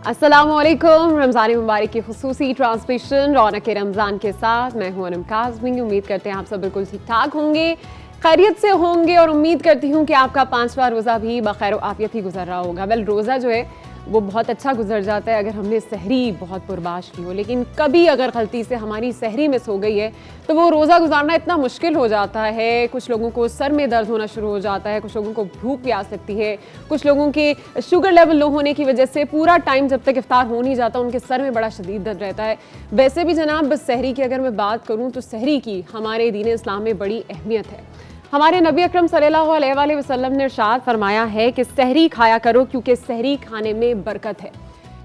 अस्सलामुअलैकुम। रमज़ान मुबारक की खुसूसी ट्रांसमिशन रौनक रमज़ान के साथ मैं हूं अनम काज़मी। उम्मीद करते हैं आप सब बिल्कुल ठीक ठाक होंगे, खैरियत से होंगे और उम्मीद करती हूं कि आपका 5वां रोज़ा भी बखैर आफियत ही गुजर रहा होगा। वेल, रोज़ा जो है वो बहुत अच्छा गुजर जाता है अगर हमने सहरी बहुत पुरबाश की हो, लेकिन कभी अगर गलती से हमारी सहरी मिस हो गई है तो वो रोज़ा गुजारना इतना मुश्किल हो जाता है। कुछ लोगों को सर में दर्द होना शुरू हो जाता है, कुछ लोगों को भूख प्यास लगती है, कुछ लोगों के शुगर लेवल लो होने की वजह से पूरा टाइम जब तक इफ्तार हो नहीं जाता उनके सर में बड़ा शदीद दर्द रहता है। वैसे भी जनाब, सहरी की अगर मैं बात करूँ तो सहरी की हमारे दीन इस्लाम में बड़ी अहमियत है। हमारे नबी अकरम सल्लल्लाहु अलैहि वसल्लम ने इरशाद फरमाया है कि सहरी खाया करो क्योंकि सहरी खाने में बरकत है।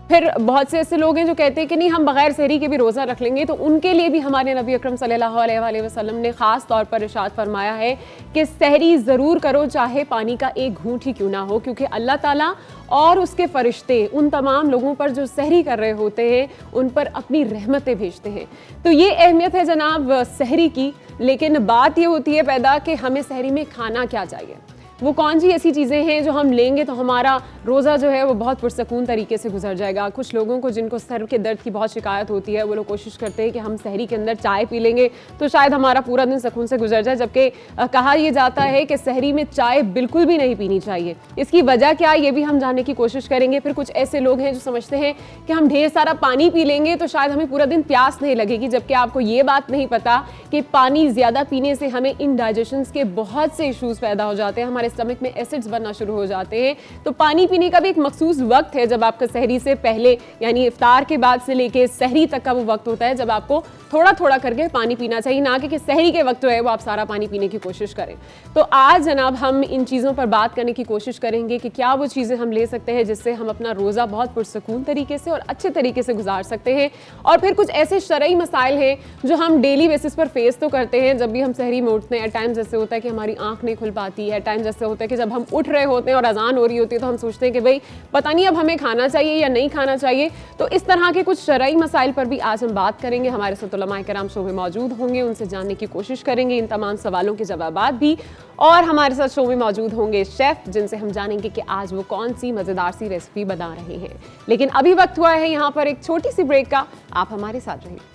फिर बहुत से ऐसे लोग हैं जो कहते हैं कि नहीं, हम बगैर सहरी के भी रोज़ा रख लेंगे, तो उनके लिए भी हमारे नबी अकरम सल्लल्लाहु अलैहि वसल्लम ने ख़ास तौर पर इरशाद फरमाया है कि सहरी ज़रूर करो, चाहे पानी का एक घूंट ही क्यों ना हो, क्योंकि अल्लाह ताला और उसके फरिश्ते उन तमाम लोगों पर जो सहरी कर रहे होते हैं उन पर अपनी रहमतें भेजते हैं। तो ये अहमियत है जनाब सहरी की। लेकिन बात ये होती है पैदा कि हमें सहरी में खाना क्या चाहिए, वो कौन सी ऐसी चीज़ें हैं जो हम लेंगे तो हमारा रोज़ा जो है वो बहुत पुरसकून तरीके से गुजर जाएगा। कुछ लोगों को जिनको सर के दर्द की बहुत शिकायत होती है वो लोग कोशिश करते हैं कि हम सहरी के अंदर चाय पी लेंगे तो शायद हमारा पूरा दिन सुकून से गुजर जाए, जबकि कहा यह जाता है कि सहरी में चाय बिल्कुल भी नहीं पीनी चाहिए। इसकी वजह क्या है ये भी हम जानने की कोशिश करेंगे। फिर कुछ ऐसे लोग हैं जो समझते हैं कि हम ढेर सारा पानी पी लेंगे तो शायद हमें पूरा दिन प्यास नहीं लगेगी, जबकि आपको ये बात नहीं पता कि पानी ज़्यादा पीने से हमें इनडाइजेशन के बहुत से इशूज़ पैदा हो जाते हैं, हमारे स्टमक में एसिड्स बनना शुरू हो जाते हैं। तो पानी पीने का भी एक मखसूस वक्त है जब आपका सहरी से पहले यानी इफ्तार के बाद से लेके सहरी तक का वो वक्त होता है जब आपको थोड़ा थोड़ा करके पानी पीना चाहिए, ना कि सहरी के वक्त जो है वो आप सारा पानी पीने की कोशिश करें। तो आज जनाब हम इन चीज़ों पर बात करने की कोशिश करेंगे कि क्या वो चीज़ें हम ले सकते हैं जिससे हम अपना रोज़ा बहुत पुरसकून तरीके से और अच्छे तरीके से गुजार सकते हैं। और फिर कुछ ऐसे शरई मसाइल हैं जो हम डेली बेसिस पर फेस तो करते हैं जब भी हम सहरी में उठते हैं। टाइम जैसे होता है कि हमारी आंख नहीं खुल पाती है, टाइम जैसे होता है कि जब हम उठ रहे होते हैं और अजान हो रही होती है तो हम सोचते हैं कि भाई पता नहीं अब हमें खाना चाहिए या नहीं खाना चाहिए। तो इस तरह के कुछ शरई मसाइल पर भी आज हम बात करेंगे। हमारे साथ उलमाए किराम शो में मौजूद होंगे, उनसे जानने की कोशिश करेंगे इन तमाम सवालों के जवाबात भी। और हमारे साथ शो में मौजूद होंगे शेफ जिनसे हम जानेंगे कि आज वो कौन सी मज़ेदार सी रेसिपी बना रहे हैं। लेकिन अभी वक्त हुआ है यहाँ पर एक छोटी सी ब्रेक का, आप हमारे साथ रहिए।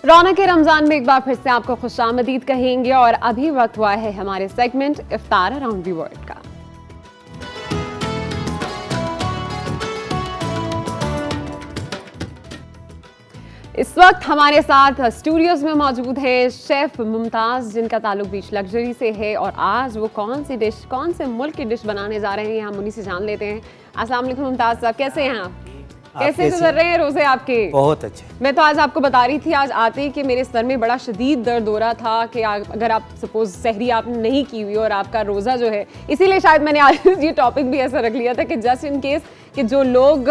रौनक रमज़ान में एक बार फिर से आपको खुशामदीद कहेंगे और अभी वक्त हुआ है हमारे सेगमेंट इफ्तार अराउंड द वर्ल्ड का। इस वक्त हमारे साथ स्टूडियोज में मौजूद है शेफ मुमताज़ जिनका ताल्लुक बीच लग्जरी से है और आज वो कौन सी डिश, कौन से मुल्क की डिश बनाने जा रहे हैं हम उन्हीं से जान लेते हैं। अस्सलाम वालेकुम मुमताज़ साहब, कैसे हैं आप? कैसे गुजर रहे हैं रोजे आपके? बहुत अच्छे। मैं तो आज आपको बता रही थी आज आते ही कि मेरे सर में बड़ा शदीद दर्द हो रहा था कि अगर आप सपोज सहरी आपने नहीं की हुई और आपका रोज़ा जो है, इसीलिए शायद मैंने आज ये टॉपिक भी ऐसा रख लिया था कि जस्ट इन केस कि जो लोग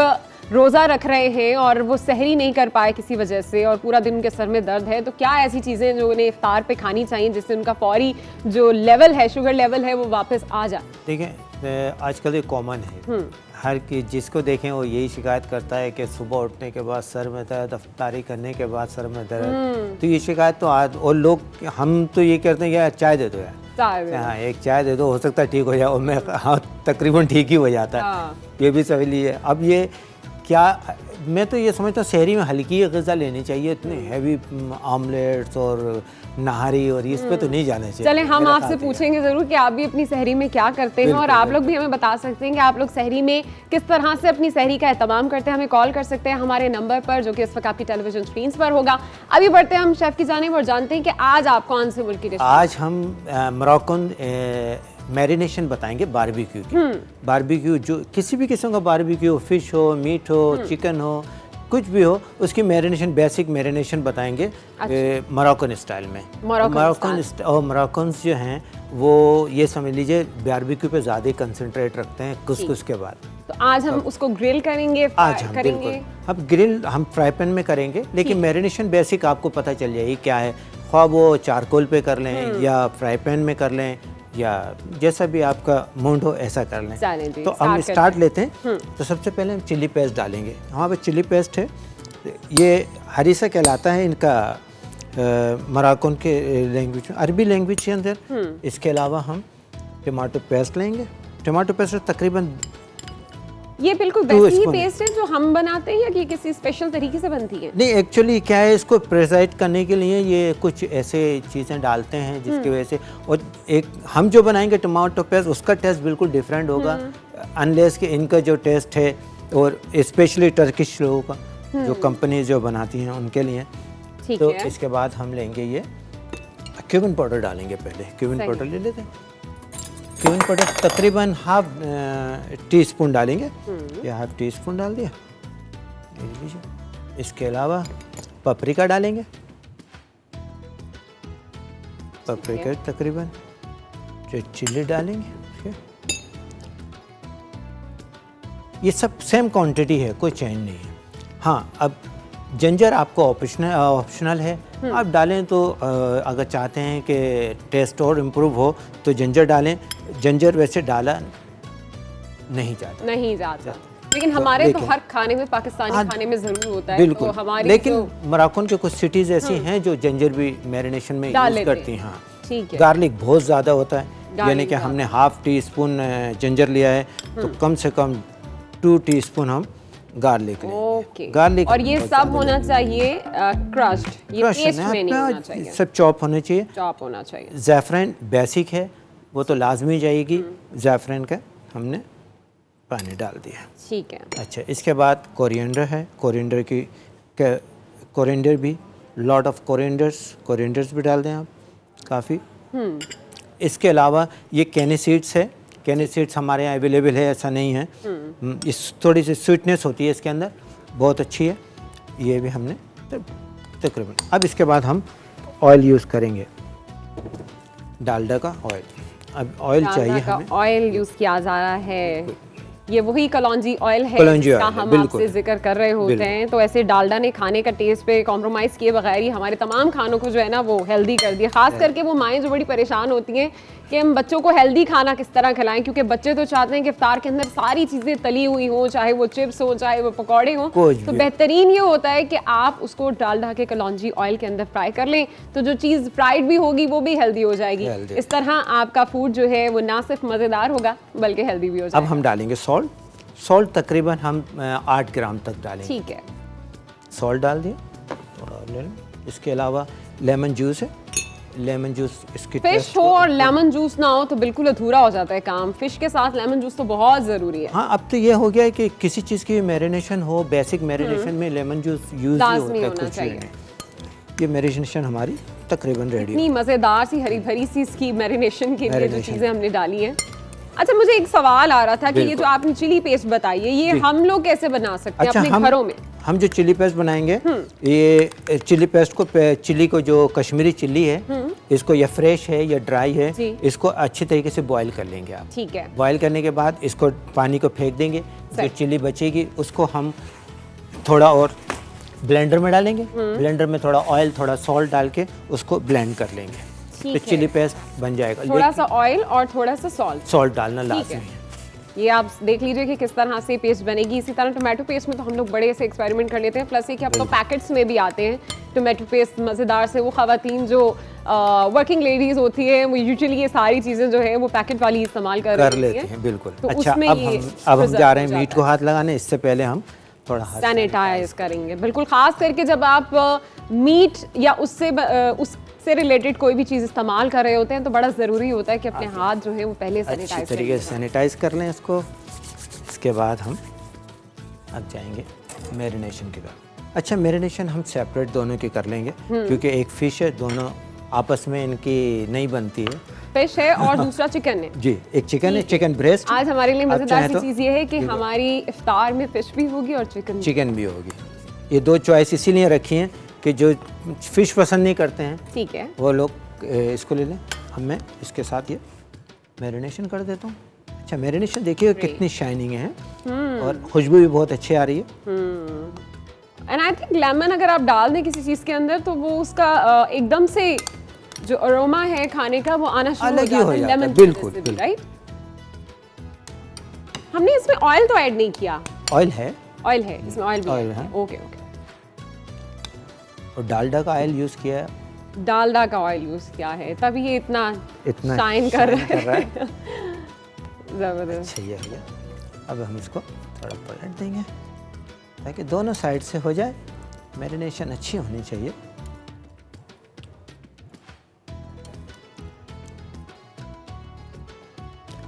रोज़ा रख रहे हैं और वो सहरी नहीं कर पाए किसी वजह से और पूरा दिन उनके सर में दर्द है, तो क्या ऐसी चीज़ें जो उन्हें इफ्तार पे खानी चाहिए जिससे उनका फौरी जो लेवल है, शुगर लेवल है, वो वापस आ जाए? देखिए आजकल ये कॉमन है, हर की जिसको देखें वो यही शिकायत करता है कि सुबह उठने के बाद सर में दर्द, इफ्तारी करने के बाद सर में दर्द। तो ये शिकायत तो आज और लोग, हम तो ये कहते हैं यार चाय दे दो यार, हाँ एक चाय दे दो, हो सकता है ठीक हो जाए। और मैं हाँ तकरीबन ठीक ही हो जाता है, ये भी सही है। अब ये क्या, मैं तो ये समझता हूँ सहरी में हल्की ग़िज़ा लेनी चाहिए, इतने हैवी आमलेट्स और नहारी और इस पे तो नहीं जाना चाहिए। चलें हम आपसे पूछेंगे ज़रूर कि आप भी अपनी सहरी में क्या करते हैं और आप लोग भी हमें बता सकते हैं कि आप लोग सहरी में किस तरह से अपनी सहरी का एहतमाम करते हैं। हमें कॉल कर सकते हैं हमारे नंबर पर जो कि इस वक्त आपकी टेलीविजन स्क्रीन पर होगा। अभी बढ़ते हैं हम शेफ़ की जानिब और जानते हैं कि आज आप कौन से मुल्क की डिश? आज हम मोरक्कन मैरिनेशन बताएंगे बारबेक्यू की। बारबेक्यू जो किसी भी किस्म का बारबेक्यू, फिश हो, मीट हो, चिकन हो, कुछ भी हो, उसकी मैरिनेशन, बेसिक मैरिनेशन बताएंगे मोरक्कन स्टाइल में। मोरक्कन जो हैं वो ये समझ लीजिए बारबेक्यू पे ज़्यादा कंसंट्रेट रखते हैं कुछ के बाद। तो आज हम उसको ग्रिल करेंगे, आज हम करेंगे, अब ग्रिल हम फ्राई पैन में करेंगे, लेकिन मैरिनेशन बेसिक आपको पता चल जाएगी क्या है। ख्वाह वो चारकोल पे कर लें या फ्राई पैन में कर लें या जैसा भी आपका मूड हो ऐसा कर लें। चलें जी, तो हम स्टार्ट लेते हैं। तो सबसे पहले हम चिली पेस्ट डालेंगे। यहाँ पे चिली पेस्ट है, ये हरीसा कहलाता है इनका मराकन के लैंग्वेज में, अरबी लैंग्वेज के अंदर। इसके अलावा हम टमाटो पेस्ट लेंगे। टमाटो पेस्ट तकरीबन ये बिल्कुल वैसी ही पेस्ट है जो हम बनाते हैं या कि किसी स्पेशल तरीके से बनती है? नहीं, एक्चुअली क्या है, इसको प्रिजाइड करने के लिए ये कुछ ऐसे चीज़ें डालते हैं जिसकी वजह से, और एक हम जो बनाएंगे टमाटो पेस्ट उसका टेस्ट बिल्कुल डिफरेंट होगा अनलेस कि इनका जो टेस्ट है, और स्पेशली टर्किश लोगों का जो कंपनी जो बनाती हैं उनके लिए। तो इसके बाद हम लेंगे ये क्यूमिन पाउडर डालेंगे। पहले क्यूमिन पाउडर ले लेते हैं। क्यूमिन पाउडर तकरीबन हाफ टी स्पून डालेंगे। ये हाफ टी स्पून डाल दिया। इसके अलावा पपरिका डालेंगे। पपरिका तकरीबन रेड चिल्ली डालेंगे। ये सब सेम क्वांटिटी है, कोई चेंज नहीं है। हाँ, अब जिंजर आपको ऑप्शनल है, आप डालें तो अगर चाहते हैं कि टेस्ट और इम्प्रूव हो तो जिंजर डालें। जिंजर वैसे डाला नहीं जाता, लेकिन हमारे तो हर खाने में, पाकिस्तानी खाने में ज़रूर होता है। बिल्कुल, तो हमारी लेकिन मोरक्को के कुछ सिटीज़ ऐसी हैं जो जिंजर भी मैरिनेशन में यूज़ करती हैं। हाँ, ठीक है। गार्लिक बहुत ज़्यादा होता है, यानी कि हमने हाफ टी स्पून जिंजर लिया है तो कम से कम 2 टीस्पून हम गार्लिक लेंगे। गार्लिक और ये सब होना चाहिए क्रश्ड, ये पेस्ट में नहीं होना चाहिए, सब चॉप होने चाहिए। चॉप होना चाहिए। ज़ैफ़रान बेसिक है, वो तो लाजमी जाएगी। ज़ैफ़रान का हमने पानी डाल दिया। ठीक है। अच्छा, इसके बाद कोरिएंडर है। कोरिएंडर भी लॉट ऑफ कोरिएंडर्स भी डाल दें आप, काफ़ी। इसके अलावा ये कैनी सीड्स है। कैनी सीड्स हमारे यहाँ अवेलेबल है, ऐसा नहीं है। इस थोड़ी सी स्वीटनेस होती है इसके अंदर, बहुत अच्छी है। ये भी हमने तकरीबन। अब इसके बाद हम ऑयल यूज़ करेंगे, डालडा का ऑयल। अब ऑयल चाहिए हमें, ऑयल यूज़ किया जा रहा है। ये वही कलौंजी ऑयल है जिसका हम आपसे जिक्र कर रहे होते हैं। तो ऐसे डालडा ने खाने का टेस्ट पे कॉम्प्रोमाइज़ किए बगैर ही हमारे तमाम खानों को जो है ना वो हेल्दी कर दिया। खास करके वो माएँ जो बड़ी परेशान होती हैं कि हम बच्चों को हेल्दी खाना किस तरह खिलाएं, क्योंकि बच्चे तो चाहते हैं कि इफ्तार के अंदर सारी चीज़ें तली हुई हों, चाहे वो चिप्स हो, चाहे वो पकौड़े हों। तो बेहतरीन ये होता है कि आप उसको डालडा के कलौंजी ऑयल के अंदर फ्राई कर लें, तो जो चीज़ फ्राइड भी होगी वो भी हेल्दी हो जाएगी। इस तरह आपका फूड जो है वो ना सिर्फ मज़ेदार होगा बल्कि हेल्दी भी हो जाएगा। अब हम डालेंगे सॉल्ट तकरीबन हम 8 ग्राम तक डालेंगे। ठीक है, सॉल्ट डाल दिया, थोड़ा ले लें। इसके अलावा लेमन जूस है। लेमन जूस इसकी फिश हो और लेमन जूस ना हो तो बिल्कुल अधूरा हो जाता है काम। फिश के साथ लेमन जूस तो बहुत ज़रूरी है। हाँ, अब तो ये हो गया है कि किसी चीज़ की मैरिनेशन हो, बेसिक मैरिनेशन में लेमन जूस यूज़ ही होता है। कुछ ये मैरिनेशन हमारी तकरीबन रेडी। इतनी मज़ेदार सी हरी भरी सी इसकी मैरिनेशन के लिए जो चीज़ें हमने डाली हैं। अच्छा, मुझे एक सवाल आ रहा था कि ये जो आपने चिली पेस्ट बताई है, ये हम लोग कैसे बना सकते हैं अपने घरों में? हम जो चिली पेस्ट बनाएंगे, ये चिली पेस्ट को, चिली को जो कश्मीरी चिल्ली है, इसको या फ्रेश है या ड्राई है, इसको अच्छी तरीके से बॉईल कर लेंगे आप। ठीक है। बॉईल करने के बाद इसको पानी को फेंक देंगे, जो चिल्ली बचेगी उसको हम थोड़ा और ब्लेंडर में डालेंगे। ब्लेंडर में थोड़ा ऑयल, थोड़ा सॉल्ट डाल के उसको ब्लेंड कर लेंगे, तो चिली पेस्ट बन जाएगा। थोड़ा सा ऑयल और थोड़ा सा सॉल्ट डालना लाजमी है। ये आप देख लीजिए कि किस तरह से पेस्ट बनेगी। इसी तरह टोमेटो पेस्ट में तो हम लोग बड़े से एक्सपेरिमेंट कर लेते हैं। प्लस ये कि अब तो पैकेट्स में भी आते हैं टोमेटो पेस्ट मज़ेदार से। वो ख़वातीन जो वर्किंग लेडीज़ होती है वो यूजुअली ये सारी चीज़ें जो है वो पैकेट वाली इस्तेमाल कर लेती हैं। बिल्कुल। तो अच्छा, अब हम जा रहे हैं मीट को हाथ लगाने। इससे पहले हम थोड़ा सैनिटाइज करेंगे। बिल्कुल, ख़ास करके जब आप मीट या उससे रिलेटेड कोई भी चीज़ इस्तेमाल कर रहे होते हैं तो बड़ा ज़रूरी होता है कि अपने हाथ जो है वो पहले अच्छी तरीके से सैनिटाइज कर लें इसको। इसके बाद हम अब जाएंगे मैरिनेशन की तरफ। अच्छा, मैरिनेशन हम सेपरेट दोनों की कर लेंगे क्योंकि एक फ़िश है, दोनों आपस में इनकी नहीं बनती है। फिश है और दूसरा चिकन है। जी, एक चिकन है, चिकन ब्रेस्ट। आज हमारे लिए मज़ेदार सी चीज़ ये है कि हमारी इफ्तार में फिश भी होगी और चिकन भी होगी। ये दो चॉइस इसीलिए रखी हैं कि जो फिश पसंद नहीं करते हैं, ठीक है, वो लोग इसको ले लें। मैं इसके साथ ये मैरिनेशन कर देता हूँ। अच्छा, मैरिनेशन देखिए कितनी शाइनिंग है और खुशबू भी बहुत अच्छी आ रही है। एंड आई थिंक लेमन अगर आप डाल दें किसी चीज़ के अंदर तो वो उसका एकदम से जो अरोमा है खाने का वो आना शुरू अलग ही हो जाता है, लेमन बिल्कुल, से भी, बिल्कुल। राइट। हमने इसमें ऑयल तो ऐड नहीं किया। ऑयल है, ऑयल है इसमें, ऑयल भी ऑयल है। है। Okay okay. और डालडा का ऑयल यूज़ किया है, डालडा का ऑयल यूज किया है, तभी ये इतना इतना शाइन कर रहा है। है। जबरदस्त। अच्छा ये भैया, अब हम इसको थोड़ा पलट देंगे ताकि दोनों साइड से हो जाए। मैरिनेशन अच्छी होनी चाहिए।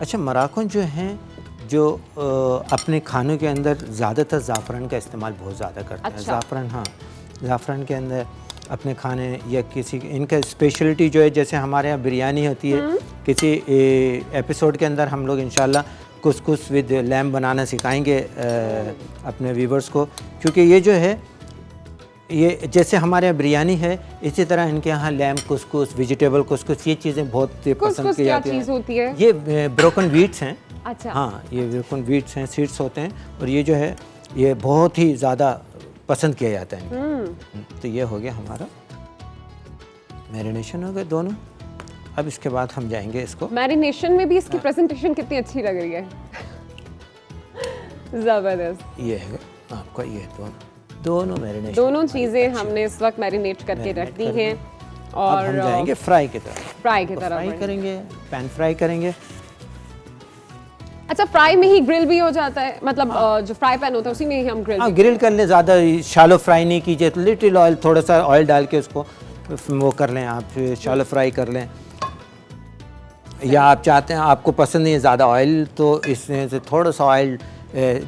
अच्छा, मराकन जो हैं जो अपने खानों के अंदर ज़्यादातर ज़ाफ़रान का इस्तेमाल बहुत ज़्यादा करते हैं। अच्छा। ज़ाफ़रान, हाँ, ज़ाफ़रान के अंदर अपने खाने या किसी इनका स्पेशलिटी जो है, जैसे हमारे यहाँ बिरयानी होती है, किसी एपिसोड के अंदर हम लोग इंशाल्लाह कुसकुस विद लैम्ब बनाना सिखाएंगे अपने व्यूवर्स को, क्योंकि ये जो है ये जैसे हमारे यहाँ बिरयानी है, इसी तरह इनके यहाँ लैम्ब कुसकुस, वेजिटेबल कुसकुस, ये चीज़ें बहुत पसंद की जाती चीज़ होती है? ये ब्रोकन वीट्स हैं। अच्छा। हाँ, ये ब्रोकन वीट्स हैं, सीड्स होते हैं, और ये जो है ये बहुत ही ज़्यादा पसंद किया जाता है। तो ये हो गया हमारा मैरिनेशन, हो गए दोनों। अब इसके बाद हम जाएंगे इसको मैरिनेशन में भी इसकी प्रेजेंटेशन कितनी अच्छी लग रही है। जबरदस्त। ये है आपका, ये दोनों मैरिनेशन, दोनों चीजें हमने इस वक्त मैरिनेट करके रख दी हैं। और अब हम जाएंगे फ्राई की तरफ। फ्राई की तरफ फ्राई करेंगे, पैन फ्राई करेंगे। अच्छा, फ्राई में ही ग्रिल भी हो जाता है, मतलब जो फ्राई पैन होता है उसी में ही हम ग्रिल। हाँ, ग्रिल कर लें, ज़्यादा शालो फ्राई नहीं कीजिए, तो लिटिल ऑयल, थोड़ा सा ऑयल डाल के उसको वो कर लें, आप शालो फ्राई कर लें। या आप चाहते हैं, आपको पसंद नहीं है ज़्यादा ऑयल, तो इसमें से थोड़ा सा ऑयल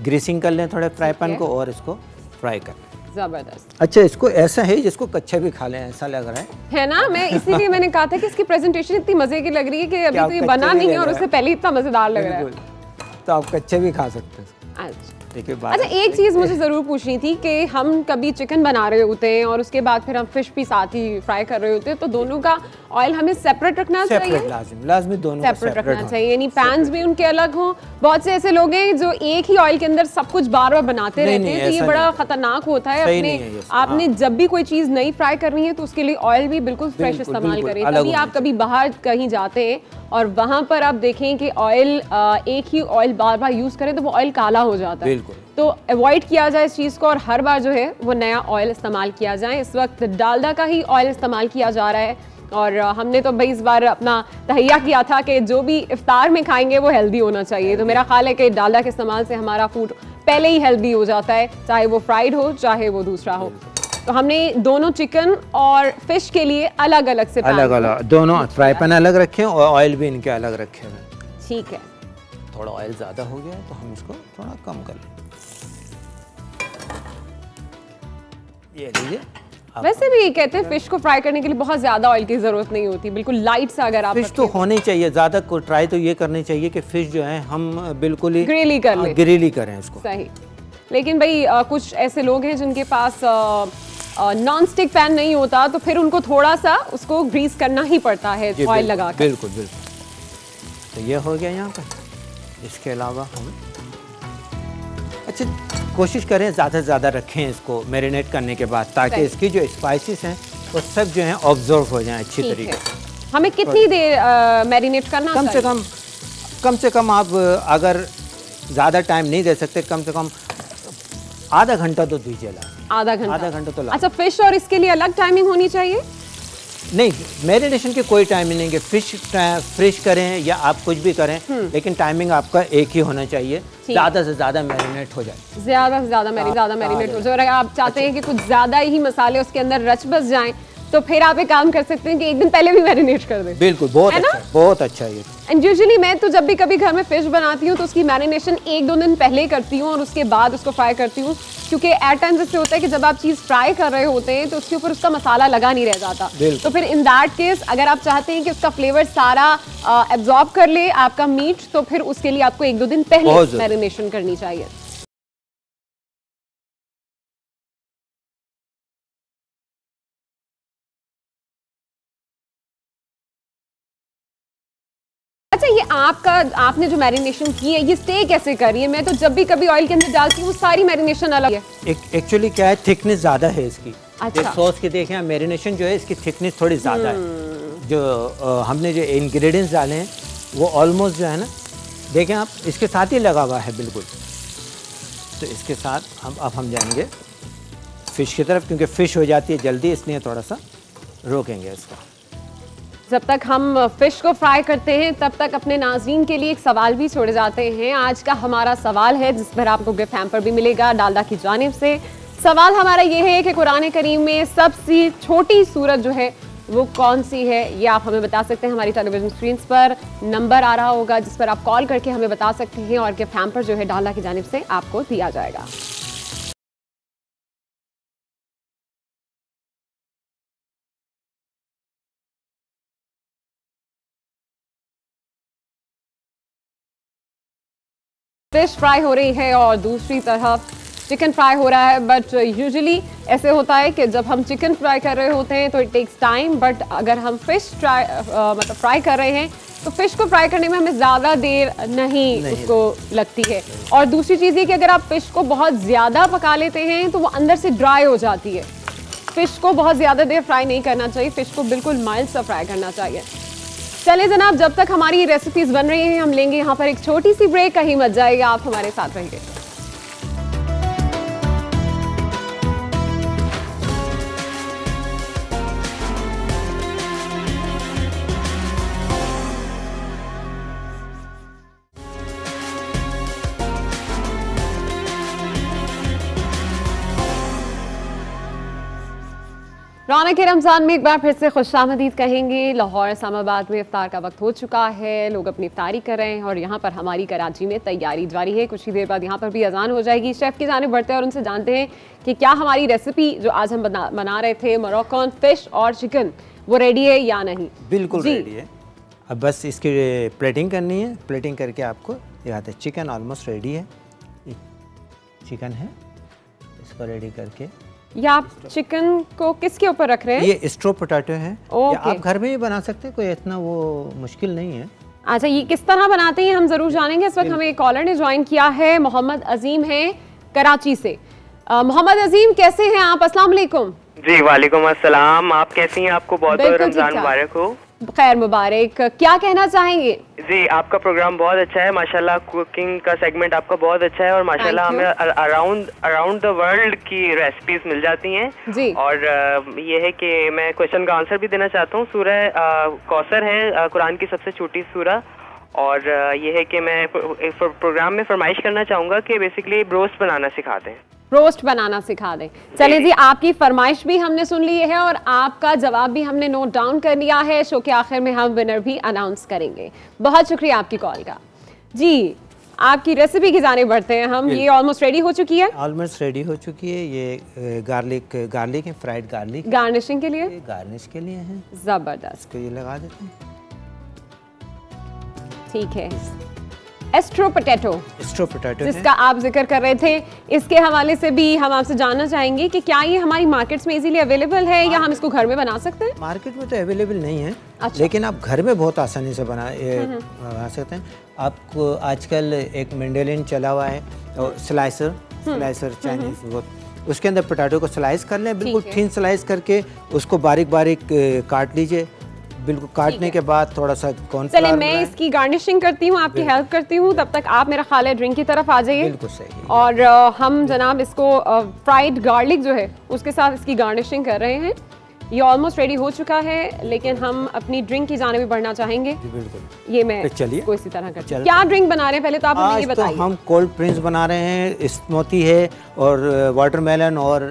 ग्रीसिंग कर लें थोड़े फ्राई पैन को, और इसको फ्राई कर लें। जबरदस्त। अच्छा, इसको ऐसा है जिसको कच्चा भी खा लें, ऐसा लग रहा है ना। मैं इसीलिए मैंने कहा था कि इसकी प्रेजेंटेशन इतनी मजे की लग रही है कि अभी तो ये बना नहीं है और उससे पहले इतना मजेदार लग रहा है। तो आप कच्चे भी खा सकते हैं। अच्छा, देखिए, अच्छा, एक चीज़ मुझे ज़रूर पूछनी थी कि हम कभी चिकन बना रहे होते हैं और उसके बाद फिर हम फिश भी साथ ही फ्राई कर रहे होते हैं, तो दोनों का ऑयल हमें सेपरेट रखना चाहिए। लाजमी दोनों का सेपरेट रखना चाहिए, यानी पैन्स भी उनके अलग हों। बहुत से ऐसे लोग हैं जो एक ही ऑयल के अंदर सब कुछ बार बार बनाते रहते हैं, तो ये बड़ा खतरनाक होता है। अपने आपने जब भी कोई चीज़ नई फ्राई करनी है तो उसके लिए ऑयल भी बिल्कुल फ्रेश इस्तेमाल करें। तभी आप कभी बाहर कहीं जाते हैं और वहाँ पर आप देखें कि ऑयल एक ही ऑयल बार बार यूज़ करें तो वो ऑयल काला हो जाता है। तो अवॉइड किया जाए इस चीज़ को और हर बार जो है वो नया ऑयल इस्तेमाल किया जाए। इस वक्त डालडा का ही ऑयल इस्तेमाल किया जा रहा है और हमने तो भाई इस बार अपना तहैया किया था कि जो भी इफ्तार में खाएंगे वो हेल्दी होना चाहिए। तो मेरा ख्याल है कि डालडा के इस्तेमाल से हमारा फूड पहले ही हेल्दी हो जाता है, चाहे वो फ्राइड हो चाहे वो दूसरा हो। तो हमने दोनों चिकन और फिश के लिए अलग अलग से दोनों फ्राई पैन अलग रखे और ऑयल भी इनके अलग रखे हुए। ठीक है, थोड़ा ऑयल ज़्यादा हो गया तो हम इसको थोड़ा कम कर लें। ये लीजिए। वैसे भी ये कहते हैं फिश को फ्राई करने के लिए बहुत ज्यादा ऑयल की जरूरत नहीं होती, बिल्कुल लाइट सा अगर आप फिश तो होनी चाहिए, ज़्यादा को ट्राई तो ये करनी चाहिए कि फिश जो है हम बिल्कुल ही ग्रिल ही कर लें, ग्रिल ही करें इसको। सही। लेकिन भाई कुछ ऐसे लोग हैं जिनके पास नॉन स्टिक पैन नहीं होता, तो फिर उनको थोड़ा सा उसको ग्रीस करना ही पड़ता है ऑयल लगा कर। बिल्कुल बिल्कुल। तो ये हो गया यहाँ पर। इसके अलावा हम अच्छा कोशिश करें ज़्यादा से ज़्यादा रखें इसको मैरिनेट करने के बाद, ताकि इसकी जो स्पाइसेस हैं वो सब जो हैं ऑब्जर्व हो जाएं अच्छी तरीके से। हमें कितनी देर मैरिनेट करना चाहिए? कम से कम आप अगर ज़्यादा टाइम नहीं दे सकते, कम से कम आधा घंटा तो दीजिए। आधा घंटा तो अच्छा, फिश और इसके लिए अलग टाइमिंग होनी चाहिए? नहीं, मैरिनेशन की कोई टाइमिंग नहीं है। फिश करें या आप कुछ भी करें, लेकिन टाइमिंग आपका एक ही होना चाहिए, ज़्यादा से ज़्यादा मैरिनेट हो जाए। ज़्यादा से ज़्यादा मैरिनेट हो जाए। और अगर आप चाहते हैं कि कुछ ज़्यादा ही मसाले उसके अंदर रच बस जाएं, तो फिर आप एक काम कर सकते हैं कि एक दिन पहले भी मैरिनेट कर दें। बिल्कुल, बहुत अच्छा है ये। एंड यूजुअली मैं तो जब भी कभी घर में फिश बनाती हूँ तो उसकी मैरिनेशन 1-2 दिन पहले करती हूँ और उसके बाद उसको फ्राई करती हूँ, क्योंकि एट टाइम्स इससे होता है कि जब आप चीज़ फ्राई कर रहे होते हैं तो उसके ऊपर उसका मसाला लगा नहीं रह जाता। तो फिर इन दैट केस अगर आप चाहते हैं कि उसका फ्लेवर सारा एब्जॉर्ब कर ले आपका मीट, तो फिर उसके लिए आपको 1-2 दिन पहले मैरिनेशन करनी चाहिए। अच्छा, ये आपने जो मैरिनेशन की है ये स्टे कैसे करी है? मैं तो जब भी कभी ऑयल के अंदर डालती हूँ सारी मैरिनेशन अलग है। एक्चुअली क्या है, थिकनेस ज़्यादा है इसकी। अच्छा। सॉस की देखें, मैरिनेशन जो है इसकी थिकनेस थोड़ी ज़्यादा है। जो हमने जो इंग्रेडिएंट्स डाले हैं वो ऑलमोस्ट जो है ना, देखें आप, इसके साथ ही लगा हुआ है बिल्कुल। तो इसके साथ अब हम जाएंगे फ़िश की तरफ, क्योंकि फ़िश हो जाती है जल्दी, इसलिए थोड़ा सा रोकेंगे इसको। जब तक हम फिश को फ्राई करते हैं तब तक अपने नाज़रीन के लिए एक सवाल भी छोड़े जाते हैं। आज का हमारा सवाल है, जिस पर आपको गिफ्ट हैम्पर भी मिलेगा डालडा की जानिब से। सवाल हमारा ये है कि कुरान करीम में सबसे छोटी सूरत जो है वो कौन सी है? ये आप हमें बता सकते हैं। हमारी टेलीविजन स्क्रीन पर नंबर आ रहा होगा जिस पर आप कॉल करके हमें बता सकते हैं, और गिफ्ट हैम्पर जो है डालडा की जानिब से आपको दिया जाएगा। फिश फ्राई हो रही है और दूसरी तरफ चिकन फ्राई हो रहा है। बट यूजुअली ऐसे होता है कि जब हम चिकन फ्राई कर रहे होते हैं तो इट टेक्स टाइम, बट अगर हम फिश फ्राई कर रहे हैं तो फिश को फ्राई करने में हमें ज़्यादा देर नहीं उसको लगती है। और दूसरी चीज़ ये कि अगर आप फिश को बहुत ज़्यादा पका लेते हैं तो वो अंदर से ड्राई हो जाती है। फिश को बहुत ज़्यादा देर फ्राई नहीं करना चाहिए, फिश को बिल्कुल माइल्ड सा फ्राई करना चाहिए। चलिए जनाब, जब तक हमारी रेसिपीज बन रही हैं हम लेंगे यहाँ पर एक छोटी सी ब्रेक। कहीं मत जाइएगा, आप हमारे साथ रहिए। रौनक रमज़ान में एक बार फिर से खुशामदीद कहेंगे। लाहौर इस्लामाबाद में इफ्तार का वक्त हो चुका है, लोग अपनी इफ्तारी कर रहे हैं और यहाँ पर हमारी कराची में तैयारी जारी है। कुछ ही देर बाद यहाँ पर भी अजान हो जाएगी। शेफ़ की जानिब बढ़ते हैं और उनसे जानते हैं कि क्या हमारी रेसिपी जो आज हम बना रहे थे मोरक्कन फ़िश और चिकन, वो रेडी है या नहीं? बिल्कुल रेडी है। अब बस इसकी प्लेटिंग करनी है। प्लेटिंग करके आपको दिखाते हैं। चिकन ऑलमोस्ट रेडी है। चिकन है, इसको रेडी करके। या आप चिकन को किसके ऊपर रख रहे हैं? ये स्ट्रो पोटैटो है। आप घर में ही बना सकते हैं, कोई इतना वो मुश्किल नहीं है। अच्छा, ये किस तरह बनाते हैं हम जरूर जानेंगे। इस वक्त हमें एक कॉलर ने ज्वाइन किया है, मोहम्मद अजीम है कराची से। मोहम्मद अजीम, कैसे हैं आप? अस्सलाम वालेकुम। जी वालेकुम अस्सलाम। आप कैसी हैं? आपको बहुत बहुत रमजान मुबारक हो। खैर मुबारक। क्या कहना चाहेंगे? जी, आपका प्रोग्राम बहुत अच्छा है माशाल्लाह। कुकिंग का सेगमेंट आपका बहुत अच्छा है और माशाल्लाह हमें अराउंड द वर्ल्ड की रेसिपीज मिल जाती हैं जी। और ये है कि मैं क्वेश्चन का आंसर भी देना चाहता हूँ। सूरह कौसर है कुरान की सबसे छोटी सूरह, और ये है कि मैं प्रोग्राम में फरमाइश करना चाहूँगा कि बेसिकली रोस्ट बनाना सिखा दें। रोस्ट बनाना सिखा दें। चलिए जी, आपकी फरमाइश भी हमने सुन ली है और आपका जवाब भी हमने नोट डाउन कर लिया है। शो के आखिर में हम विनर भी अनाउंस करेंगे। बहुत शुक्रिया आपकी कॉल का। जी, आपकी रेसिपी की जाने बढ़ते हैं हम। ये ऑलमोस्ट रेडी हो चुकी है। ऑलमोस्ट रेडी हो चुकी है। ये गार्लिक है, फ्राइड गार्लिक गार्निशिंग के लिए। गार्निश के लिए है। जबरदस्त। इसको ये लगा देते हैं। ठीक है। स्ट्रो पोटैटो जिसका आप जिक्र कर रहे थे, इसके हवाले से भी हम आपसे जानना चाहेंगे कि क्या ये हमारी मार्केट्स में इजीली अवेलेबल है या हम इसको घर में बना सकते हैं? मार्केट में तो अवेलेबल नहीं है। अच्छा। लेकिन आप घर में बहुत आसानी से बना सकते हैं। आपको आजकल एक मेंडेलिन चला हुआ है, और स्लाइसर चाइनीज, वो उसके अंदर पोटैटो को स्लाइस कर लें, बिल्कुल थिन स्लाइस करके उसको बारीक बारीक काट लीजिए। बिल्कुल काटने के बाद थोड़ा सा कॉर्नफ्लावर। चलिए मैं इसकी गार्निशिंग करती हूँ, आपकी हेल्प करती हूँ। तब तक आप मेरा ख्याल है ड्रिंक की तरफ आ जाइए। बिल्कुल सही। और हम जनाब इसको फ्राइड गार्लिक जो है उसके साथ इसकी गार्निशिंग कर रहे हैं। ये ऑलमोस्ट रेडी हो चुका है, लेकिन हम अपनी ड्रिंक की जाने भी बढ़ना चाहेंगे। बिल्कुल। ये मैं इसको इसी तरह करती हूँ। क्या ड्रिंक बना रहे हैं पहले तो आप हमें ये बताइए। तो हम कोल्ड प्रिंस बना रहे हैं, स्मूथी है और वाटरमेलन और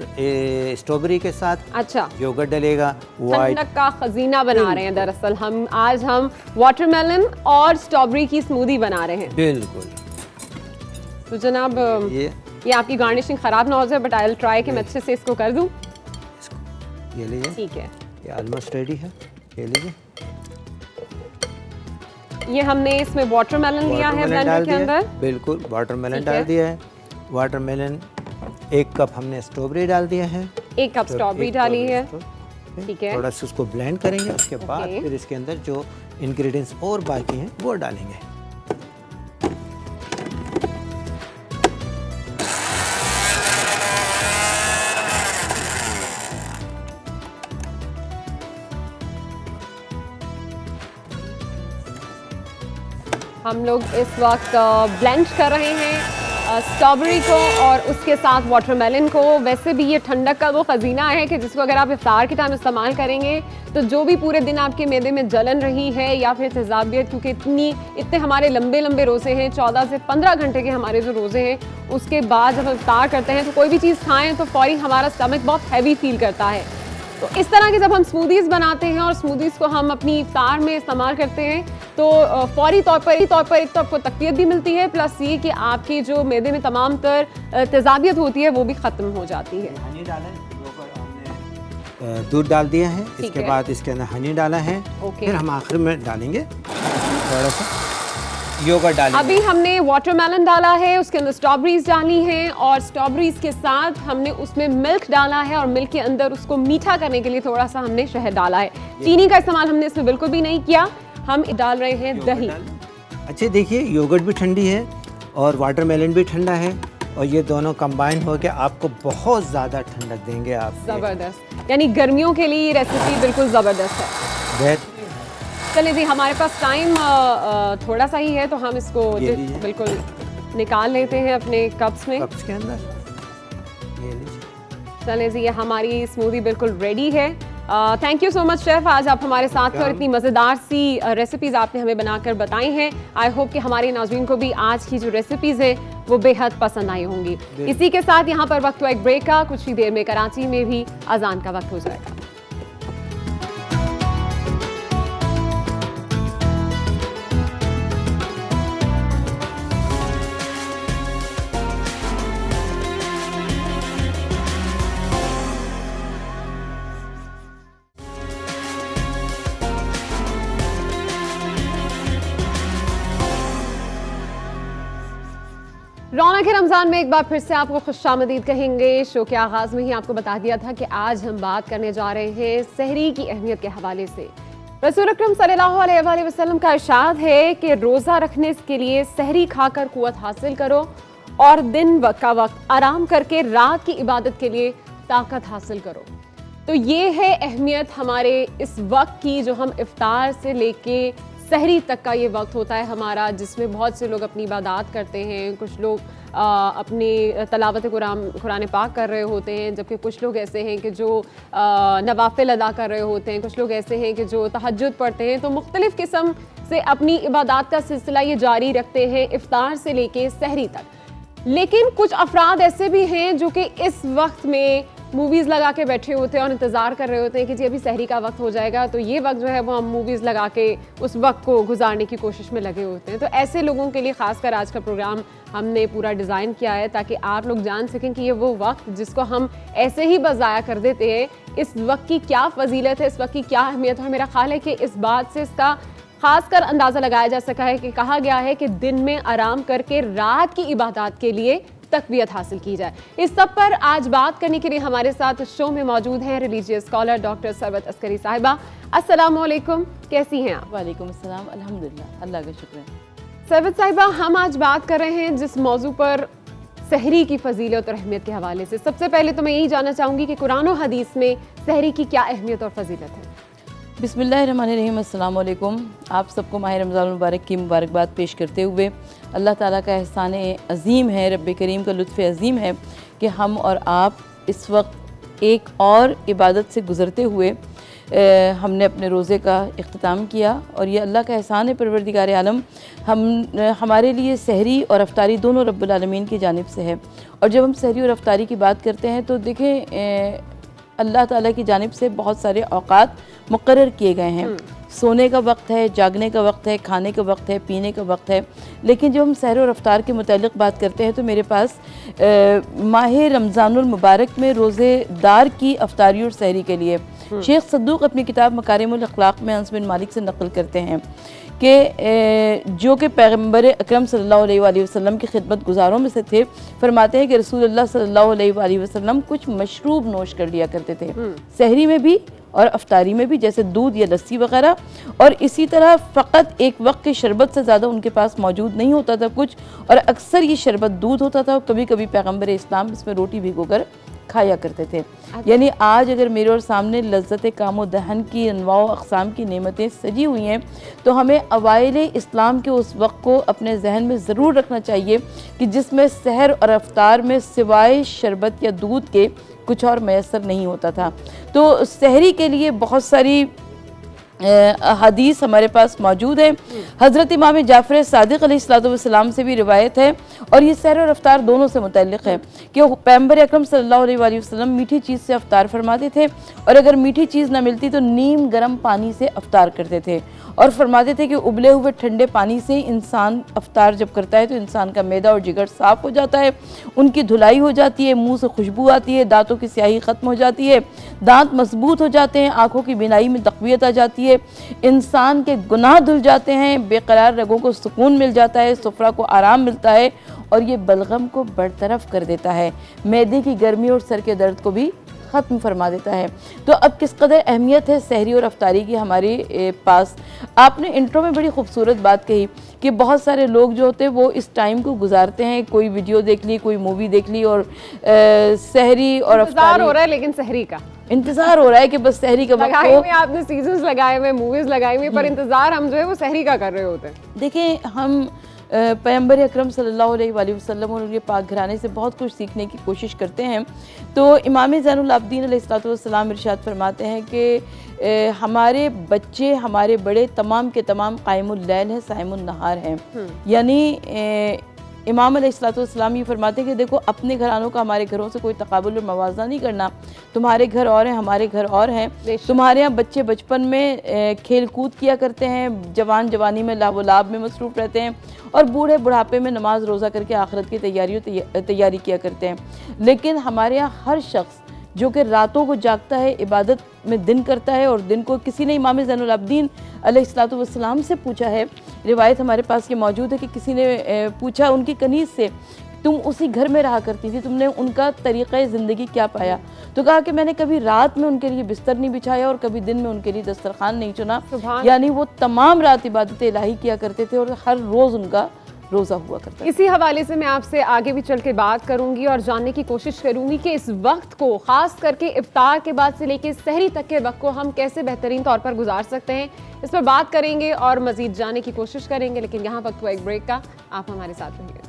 स्ट्रॉबेरी के साथ। अच्छा। योगर्ट डलेगा। ठंडक का खजीना बना रहे हैं दरअसल हम। आज हम वाटरमेलन और स्ट्रॉबेरी की स्मूदी बना रहे हैं। बिल्कुल। तो जनाब ये आपकी गार्निशिंग खराब ना हो जाए, बट आई विल ट्राई कि मैं अच्छे से इसको कर दूं। ये लीजिए। ठीक है। ये ऑलमोस्ट रेडी है। ये लीजिए। ये हमने इसमें वाटरमेलन लिया है ब्लेंडर के अंदर। बिल्कुल, वाटरमेलन डाल दिया है। वाटरमेलन 1 कप हमने स्ट्रॉबेरी डाल दिया है। 1 कप स्ट्रॉबेरी डाली है। ठीक है। थोड़ा सा उसको ब्लेंड करेंगे, उसके बाद फिर इसके अंदर जो इंग्रेडिएंट्स और बाकी हैं वो डालेंगे। हम लोग इस वक्त ब्लेंड कर रहे हैं स्ट्रॉबेरी को और उसके साथ वाटरमेलन को। वैसे भी ये ठंडक का वो खजीना है कि जिसको अगर आप इफ्तार के टाइम इस्तेमाल करेंगे तो जो भी पूरे दिन आपके मैदे में जलन रही है या फिर तेजाबियत, क्योंकि इतने हमारे लंबे लंबे रोज़े हैं, 14 से 15 घंटे के हमारे जो रोज़े हैं, उसके बाद जब हम इफ्तार करते हैं तो कोई भी चीज़ खाएं तो फौरी हमारा स्टमक बहुत हैवी फील करता है। तो इस तरह के जब हम स्मूदीज़ बनाते हैं और स्मूदीज़ को हम अपनी इफ्तार में इस्तेमाल करते हैं तो फौरी तौर पर एक तो आपको तक़वियत भी मिलती है, प्लस ये कि आपकी जो मैदे में तमाम तर तेजाबियत होती है वो भी ख़त्म हो जाती है। हनी डाला है, दूध डाल दिया है, इसके बाद इसके अंदर हनी डाला है, फिर हम आखिर में डालेंगे थोड़ा सा योगर्ट डालेंगे। अभी हमने वाटरमेलन डाला है, उसके अंदर स्ट्रॉबेरीज डाली हैं और स्ट्रॉबेरीज के साथ हमने उसमें मिल्क डाला है और मिल्क के अंदर उसको मीठा करने के लिए थोड़ा सा हमने शहद डाला है। चीनी का इस्तेमाल हमने इसमें बिल्कुल भी नहीं किया, हम डाल रहे हैं दही। अच्छा देखिए, योगर्ट भी ठंडी है और वाटरमेलन भी ठंडा है और ये दोनों कंबाइन होकर आपको बहुत ज़्यादा ठंडक देंगे। आप ज़बरदस्त, यानी गर्मियों के लिए ये रेसिपी बिल्कुल ज़बरदस्त है। चलिए जी, हमारे पास टाइम थोड़ा सा ही है तो हम इसको बिल्कुल निकाल लेते हैं अपने कप्स में, कप्स के अंदर। चलिए जी, ये हमारी स्मूदी बिल्कुल रेडी है। Thank you so much chef, आज आप हमारे साथ थे और इतनी मज़ेदार सी रेसिपीज़ आपने हमें बनाकर बताई हैं। आई होप कि हमारे नाज़रीन को भी आज की जो रेसिपीज़ हैं वो बेहद पसंद आई होंगी। इसी के साथ यहाँ पर वक्त हुआ एक ब्रेक का, कुछ ही देर में कराची में भी अजान का वक्त हो जाएगा। रौनक रमज़ान में एक बार फिर से आपको खुशामदीद कहेंगे। शो के आगाज़ में ही आपको बता दिया था कि आज हम बात करने जा रहे हैं सहरी की अहमियत के हवाले से। रसूल अकरम सल्लल्लाहु अलैहि वसल्लम का इरशाद है कि रोज़ा रखने के लिए सहरी खाकर कुव्वत हासिल करो और दिन का वक्त आराम करके रात की इबादत के लिए ताकत हासिल करो। तो ये है अहमियत हमारे इस वक्त की, जो हम इफ्तार से लेके सहरी तक का ये वक्त होता है हमारा, जिसमें बहुत से लोग अपनी इबादत करते हैं। कुछ लोग अपनी तलावत कुरान पाक कर रहे होते हैं, जबकि कुछ लोग ऐसे हैं कि जो नवाफिल अदा कर रहे होते हैं, कुछ लोग ऐसे हैं कि जो तहज्जुद पढ़ते हैं। तो मुख्तलिफ़ किस्म से अपनी इबादत का सिलसिला ये जारी रखते हैं इफ्तार से लेके सहरी तक। लेकिन कुछ अफराद ऐसे भी हैं जो कि इस वक्त में मूवीज़ लगा के बैठे होते हैं और इंतज़ार कर रहे होते हैं कि जी अभी सहरी का वक्त हो जाएगा, तो ये वक्त जो है वो हम मूवीज़ लगा के उस वक्त को गुजारने की कोशिश में लगे होते हैं। तो ऐसे लोगों के लिए ख़ासकर आज का प्रोग्राम हमने पूरा डिज़ाइन किया है ताकि आप लोग जान सकें कि ये वो वक्त जिसको हम ऐसे ही बज़ाया कर देते हैं, इस वक्त की क्या फ़जीलत है, इस वक्त की क्या अहमियत है। और मेरा ख्याल है कि इस बात से इसका खासकर अंदाज़ा लगाया जा सका है कि कहा गया है कि दिन में आराम करके रात की इबादत के लिए तक़वियत हासिल की जाए। इस सब पर आज बात करने के लिए हमारे साथ शो में मौजूद हैं religious scholar doctor Sarwat Askari साहिबा। अस्सलाम वालेकुम, कैसी हैं आप? वालेकुम अस्सलाम, अल्हम्दुलिल्लाह, अल्लाह का शुक्र है। सरवत साहिबा, हम आज बात कर रहे हैं जिस मौजू पर सहरी की फ़जीलत और अहमियत के हवाले से। सबसे पहले तो मैं यही जानना चाहूँगी कि कुरान और हदीस में सहरी की क्या अहमियत और फ़जीलत है? बिस्मिल्लाहिर्रहमानिर्रहीम, अस्सलाम वालेकुम। आप सबको माह रमज़ान मुबारक की मुबारकबाद पेश करते हुए अल्लाह ताला का एहसान अज़ीम है, रब्बे करीम का लुत्फ़ अज़ीम है कि हम और आप इस वक्त एक और इबादत से गुज़रते हुए हमने अपने रोज़े का इख्तिताम किया और ये अल्लाह का एहसान है परवरदिगार आलम। हमारे लिए सहरी और अफ्तारी दोनों रब्बुल आलमीन की जानिब से है। और जब हम सहरी और अफ्तारी की बात करते हैं तो देखें अल्लाह ताला की जानिब से बहुत सारे औक़ात मुक़र्रर किए गए हैं। सोने का वक्त है, जागने का वक्त है, खाने का वक्त है, पीने का वक्त है। लेकिन जब हम सहर और अफ्तार के मुतालिक बात करते हैं तो मेरे पास माह रमज़ानुल मुबारक में रोज़ेदार की अफ्तारी और सहरी के लिए शेख सद्दूक़ अपनी किताब मकारिमुल अखलाक़ में अनस बिन मालिक से नक़ल करते हैं कि जो कि पैगम्बर अकरम सल्लल्लाहु अलैहि वसल्लम की खिदमत गुजारों में से थे, फरमाते हैं कि रसूलुल्लाह सल्लल्लाहु अलैहि वसल्लम कुछ मशरूब नोश कर लिया करते थे, सहरी में भी और अफ्तारी में भी, जैसे दूध या लस्सी वगैरह। और इसी तरह फ़कत एक वक्त की शरबत से ज़्यादा उनके पास मौजूद नहीं होता था कुछ, और अक्सर ये शरबत दूध होता था और कभी कभी पैगम्बर इस्लाम इसमें रोटी भिगोकर खाया करते थे। यानी आज अगर मेरे और सामने लज्जत कामो दहन की अनवाओ अक़साम की नेमतें सजी हुई हैं तो हमें अवाइले इस्लाम के उस वक्त को अपने जहन में ज़रूर रखना चाहिए कि जिसमें सहर और अफ्तार में सिवाय शरबत या दूध के कुछ और मैसर नहीं होता था। तो सहरी के लिए बहुत सारी हदीस हमारे पास मौजूद है। हज़रत इमाम जाफ़र सादिक़ अलैहिस्सलाम से भी रिवायत है और ये सहर और अफ्तार दोनों से मुतल्लिक़ है कि पैगंबर अकरम सल्लल्लाहु अलैहि वसल्लम मीठी चीज़ से अफ्तार फरमाते थे और अगर मीठी चीज़ ना मिलती तो नीम गर्म पानी से अफ्तार करते थे और फरमाते थे कि उबले हुए ठंडे पानी से इंसान अफ्तार जब करता है तो इंसान का मैदा और जिगर साफ़ हो जाता है, उनकी धुलाई हो जाती है, मुंह से खुशबू आती है, दांतों की स्याही ख़त्म हो जाती है, दांत मजबूत हो जाते हैं, आँखों की बिनाई में तक़वियत आ जाती है, इंसान के गुनाह धुल जाते हैं, बेकरार रगों को सुकून मिल जाता है, सुफरा को आराम मिलता है और ये बलगम को बरतरफ कर देता है, मैदे की गर्मी और सर के दर्द को भी ख़त्म फरमा देता है। तो अब किस कदर अहमियत है सहरी और अफ्तारी की हमारे पास। आपने इंट्रो में बड़ी खूबसूरत बात कही कि बहुत सारे लोग जो होते हैं वो इस टाइम को गुजारते हैं, कोई वीडियो देख ली, कोई मूवी देख ली और सहरी और अफ्तारी हो रहा है, लेकिन सहरी का इंतजार हो रहा है कि बस सहरी का वक्त हो। आपने सीजन्स लगाए हुए, मूवीज लगाई हुई, पर इंतजार हम जो है वो सहरी का कर रहे होते हैं। देखिए, हम पैगंबर अकरम सल्लल्लाहु अलैहि वसल्लम और उनके पाक घराने से बहुत कुछ सीखने की कोशिश करते हैं। तो इमाम ज़ैनुल आबिदीन अलैहिस्सलाम इरशाद फरमाते हैं कि हमारे बच्चे, हमारे बड़े तमाम के तमाम क़ाइमुल लैल हैं, साइमुन नहार हैं। यानी इमाम अलैहिस्सलाम ये फरमाते हैं कि देखो, अपने घरानों का हमारे घरों से कोई तकाबुल और मवाज़ना नहीं करना। तुम्हारे घर और हैं, हमारे घर और हैं। तुम्हारे यहाँ बच्चे बचपन में खेल कूद किया करते हैं, जवान जवानी में लाभ लाभ में मसरूफ़ रहते हैं और बूढ़े बुढ़ापे में नमाज रोज़ा करके आखिरत की तैयारी किया करते हैं। लेकिन हमारे यहाँ हर शख्स जो कि रातों को जागता है, इबादत में दिन करता है और दिन को किसी ने इमाम ज़ैनुल आबिदीन अलैहिस्सलाम से पूछा है, रिवायत हमारे पास ये मौजूद है कि किसी ने पूछा उनकी कनीज़ से, तुम उसी घर में रहा करती थी, तुमने उनका तरीक़ा ज़िंदगी क्या पाया? तो कहा कि मैंने कभी रात में उनके लिए बिस्तर नहीं बिछाया और कभी दिन में उनके लिए दस्तरखान नहीं चुना। यानी वो तमाम रात इबादत इलाही किया करते थे और हर रोज़ उनका रोज़ा हुआ करता है। इसी हवाले से मैं आपसे आगे भी चल के बात करूंगी और जानने की कोशिश करूंगी कि इस वक्त को, खास करके इफ्तार के बाद से लेकर सहरी तक के वक्त को हम कैसे बेहतरीन तौर पर गुजार सकते हैं, इस पर बात करेंगे और मजीद जानने की कोशिश करेंगे। लेकिन यहाँ वक्त हुआ एक ब्रेक का, आप हमारे साथ रहिए।